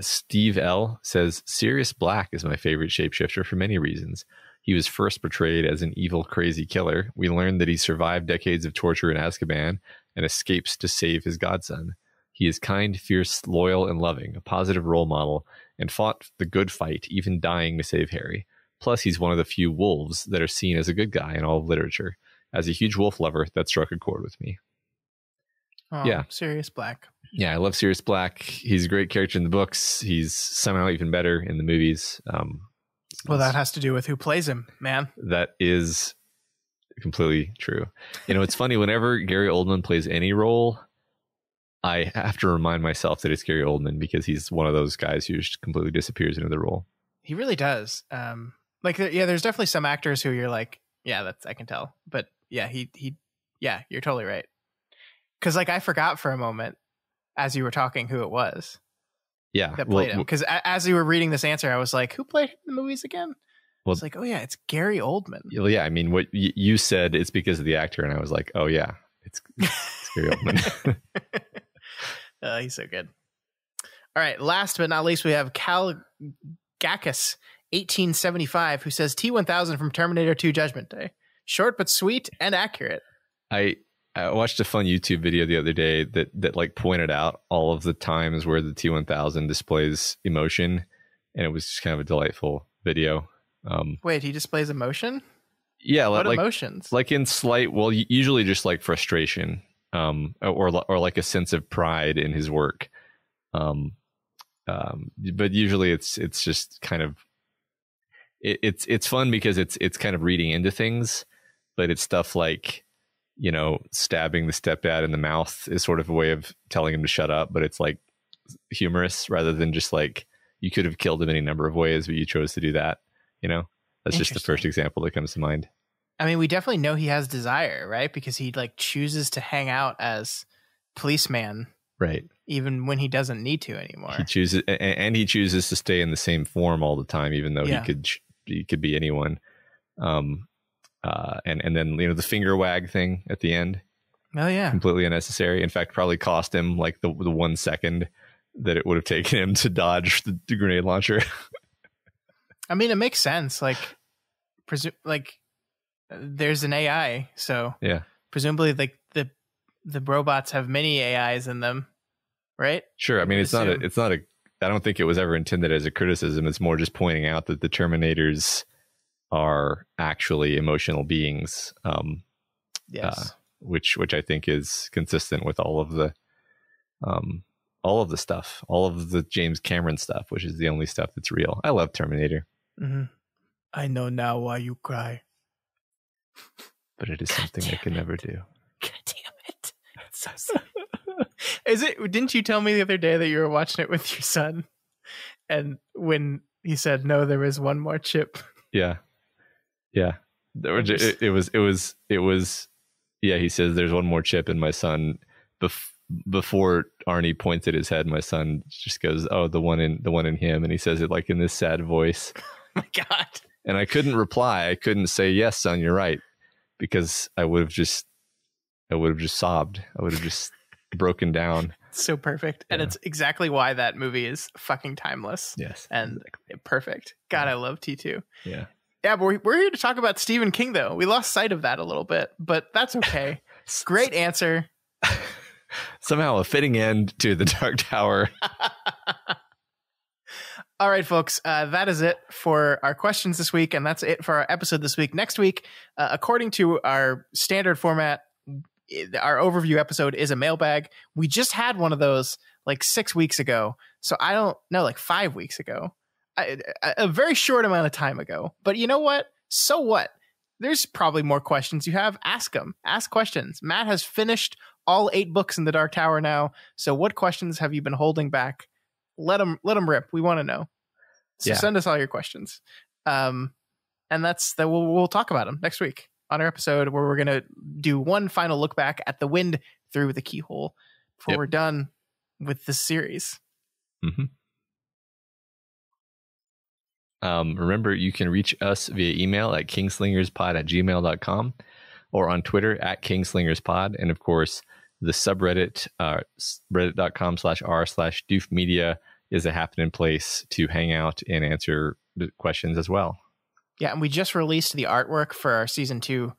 Steve L says, Sirius Black is my favorite shapeshifter for many reasons. He was first portrayed as an evil, crazy killer. We learned that he survived decades of torture in Azkaban and escapes to save his godson. He is kind, fierce, loyal, and loving, a positive role model, and fought the good fight, even dying to save Harry. Plus, he's one of the few wolves that are seen as a good guy in all of literature. As a huge wolf lover, that struck a chord with me.
Oh,
yeah.
Sirius Black.
Yeah, I love Sirius Black. He's a great character in the books. He's somehow even better in the movies.
Well, that has to do with who plays him, man.
That is completely true. You know, it's funny, whenever Gary Oldman plays any role, I have to remind myself that it's Gary Oldman because he's one of those guys who just completely disappears into the role.
He really does. There's definitely some actors who you're like, yeah, I can tell. But yeah, yeah, you're totally right. Because like I forgot for a moment as you were talking who it was.
Yeah,
that played him. Because as you were reading this answer, I was like, who played him in the movies again? Well, it's like, oh yeah, it's Gary Oldman.
Yeah, I mean, what you said, it's because of the actor, and I was like, oh yeah, it's Gary Oldman.
He's so good. All right, last but not least, we have Cal Gackus, 1875, who says T-1000 from Terminator 2 Judgment Day. Short but sweet and accurate.
I watched a fun YouTube video the other day that like pointed out all of the times where the T-1000 displays emotion, and it was just kind of a delightful video.
Wait, he displays emotion?
Yeah,
what emotions?
Like in slight, well, usually just like frustration, or like a sense of pride in his work. But usually it's just kind of it's fun because it's kind of reading into things, but it's stuff like, you know, stabbing the stepdad in the mouth is sort of a way of telling him to shut up, but it's like humorous rather than just like you could have killed him any number of ways, but you chose to do that. You know, that's just the first example that comes to mind.
I mean, we definitely know he has desire, right? Because he like chooses to hang out as policeman,
right?
Even when he doesn't need to anymore.
He chooses, and he chooses to stay in the same form all the time, even though he could be anyone. And then, you know, the finger wag thing at the end.
Oh yeah,
completely unnecessary. In fact, probably cost him like the 1 second that it would have taken him to dodge the grenade launcher.
I mean, it makes sense. Like, there's an AI, so
yeah, presumably
like the robots have many AIs in them, right?
Sure. I mean, it's not a. I don't think it was ever intended as a criticism. It's more just pointing out that the Terminators are actually emotional beings.
Yes.
Which I think is consistent with all of the stuff, all of the James Cameron stuff, which is the only stuff that's real. I love Terminator.
Mm-hmm. I know now why you cry.
But it is something I can never do.
God damn it. It's so sad. Is it? Didn't you tell me the other day that you were watching it with your son? And when he said, no, there is one more chip.
Yeah. Yeah. It was. Yeah. He says there's one more chip, and my son, before Arnie points at his head, my son just goes, oh, the one in him. And he says it like in this sad voice.
Oh my God.
And I couldn't reply. I couldn't say, yes, son, you're right. Because I would have just I would have just sobbed. I would have just broken down.
So perfect. Yeah. And it's exactly why that movie is fucking timeless.
Yes.
And exactly. Perfect. God, I love T2.
Yeah.
Yeah, but we're here to talk about Stephen King, though. We lost sight of that a little bit, but that's okay. Great answer.
Somehow a fitting end to The Dark Tower.
All right, folks, that is it for our questions this week, and that's it for our episode this week. Next week, according to our standard format, our overview episode is a mailbag. We just had one of those like 6 weeks ago, so I don't know, like 5 weeks ago. A very short amount of time ago. But you know what? So what? There's probably more questions you have. Ask them. Ask questions. Matt has finished all 8 books in the Dark Tower now, so what questions have you been holding back? Let them rip. We want to know. So send us all your questions. And we'll talk about them next week on our episode where we're going to do one final look back at the Wind Through the Keyhole before we're done with this series.
Mm-hmm. Remember, you can reach us via email at kingslingerspod@gmail.com or on Twitter at kingslingerspod. And of course, the subreddit, reddit.com/r/doofmedia is a happening place to hang out and answer the questions as well.
Yeah, and we just released the artwork for our season 2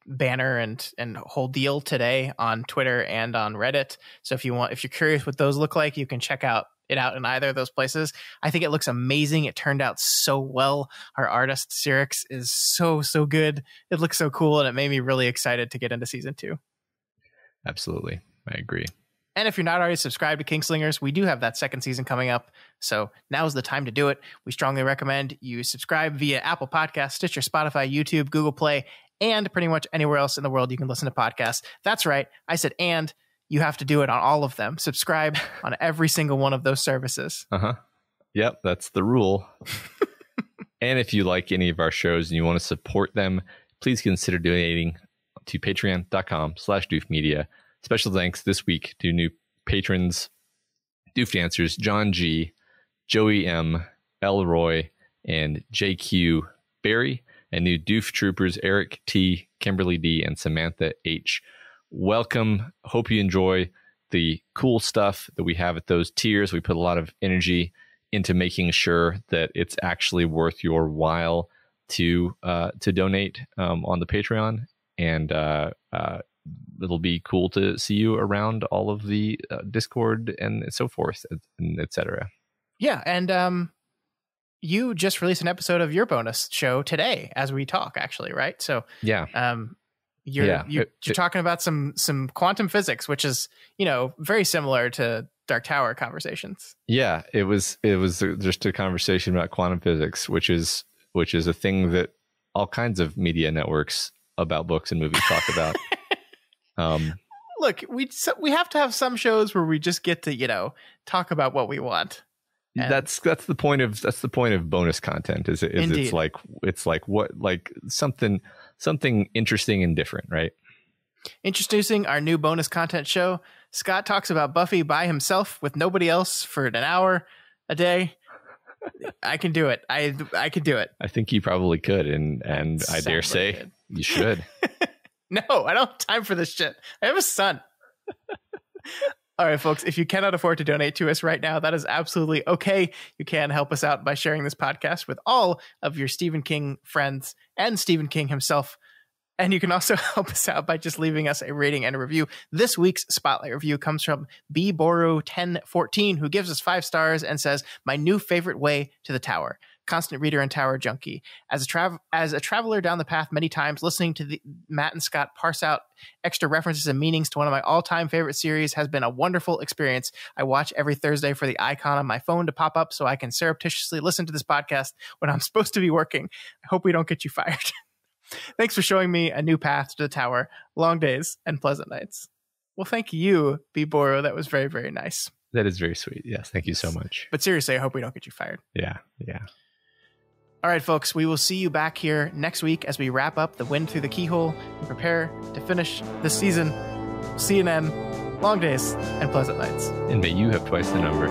banner and whole deal today on Twitter and on Reddit. So if you're curious what those look like, you can check it out in either of those places. I think it looks amazing. It turned out so well. Our artist Cyrix is so good. It looks so cool, and it made me really excited to get into season 2.
Absolutely, I agree.
And if you're not already subscribed to Kingslingers, we do have that second season coming up. So now's the time to do it. We strongly recommend you subscribe via Apple Podcasts, Stitcher, Spotify, YouTube, Google Play, and pretty much anywhere else in the world you can listen to podcasts. That's right. I said, and you have to do it on all of them. Subscribe on every single one of those services.
Uh-huh. Yep, that's the rule. And if you like any of our shows and you want to support them, please consider donating to patreon.com/doofmedia. Special thanks this week to new patrons, Doof Dancers, John G, Joey M, Elroy, and JQ Barry, and new Doof Troopers, Eric T, Kimberly D, and Samantha H. Welcome. Hope you enjoy the cool stuff that we have at those tiers. We put a lot of energy into making sure that it's actually worth your while to donate on the Patreon, and it'll be cool to see you around all of the Discord and so forth, and etc.
Yeah, and you just released an episode of your bonus show today as we talk, actually, right? So
yeah,
you're talking about some quantum physics, which is, very similar to Dark Tower conversations.
Yeah, it was just a conversation about quantum physics, which is a thing that all kinds of media networks about books and movies talk about.
Look, we have to have some shows where we just get to talk about what we want. And
that's the point of bonus content. It's like something interesting and different, right?
Introducing our new bonus content show. Scott talks about Buffy by himself with nobody else for an hour a day. I can do it. I could do it.
I think you probably could, and I dare say you should.
No, I don't have time for this shit. I have a son. All right, folks, if you cannot afford to donate to us right now, that is absolutely okay. You can help us out by sharing this podcast with all of your Stephen King friends and Stephen King himself. And you can also help us out by just leaving us a rating and a review. This week's Spotlight review comes from bboru1014, who gives us 5 stars and says, "My new favorite way to the tower. Constant reader and tower junkie. As a traveler down the path many times, listening to Matt and Scott parse out extra references and meanings to one of my all-time favorite series has been a wonderful experience. I watch every Thursday for the icon on my phone to pop up so I can surreptitiously listen to this podcast when I'm supposed to be working. I hope we don't get you fired. Thanks for showing me a new path to the tower. Long days and pleasant nights." Well, thank you, B. Boro. That was very, very nice.
That is very sweet. Yes, thank you so much.
But seriously, I hope we don't get you fired.
Yeah.
All right, folks, we will see you back here next week as we wrap up The Wind Through the Keyhole and prepare to finish this season. See you then. Long days and pleasant nights.
And may you have twice the number.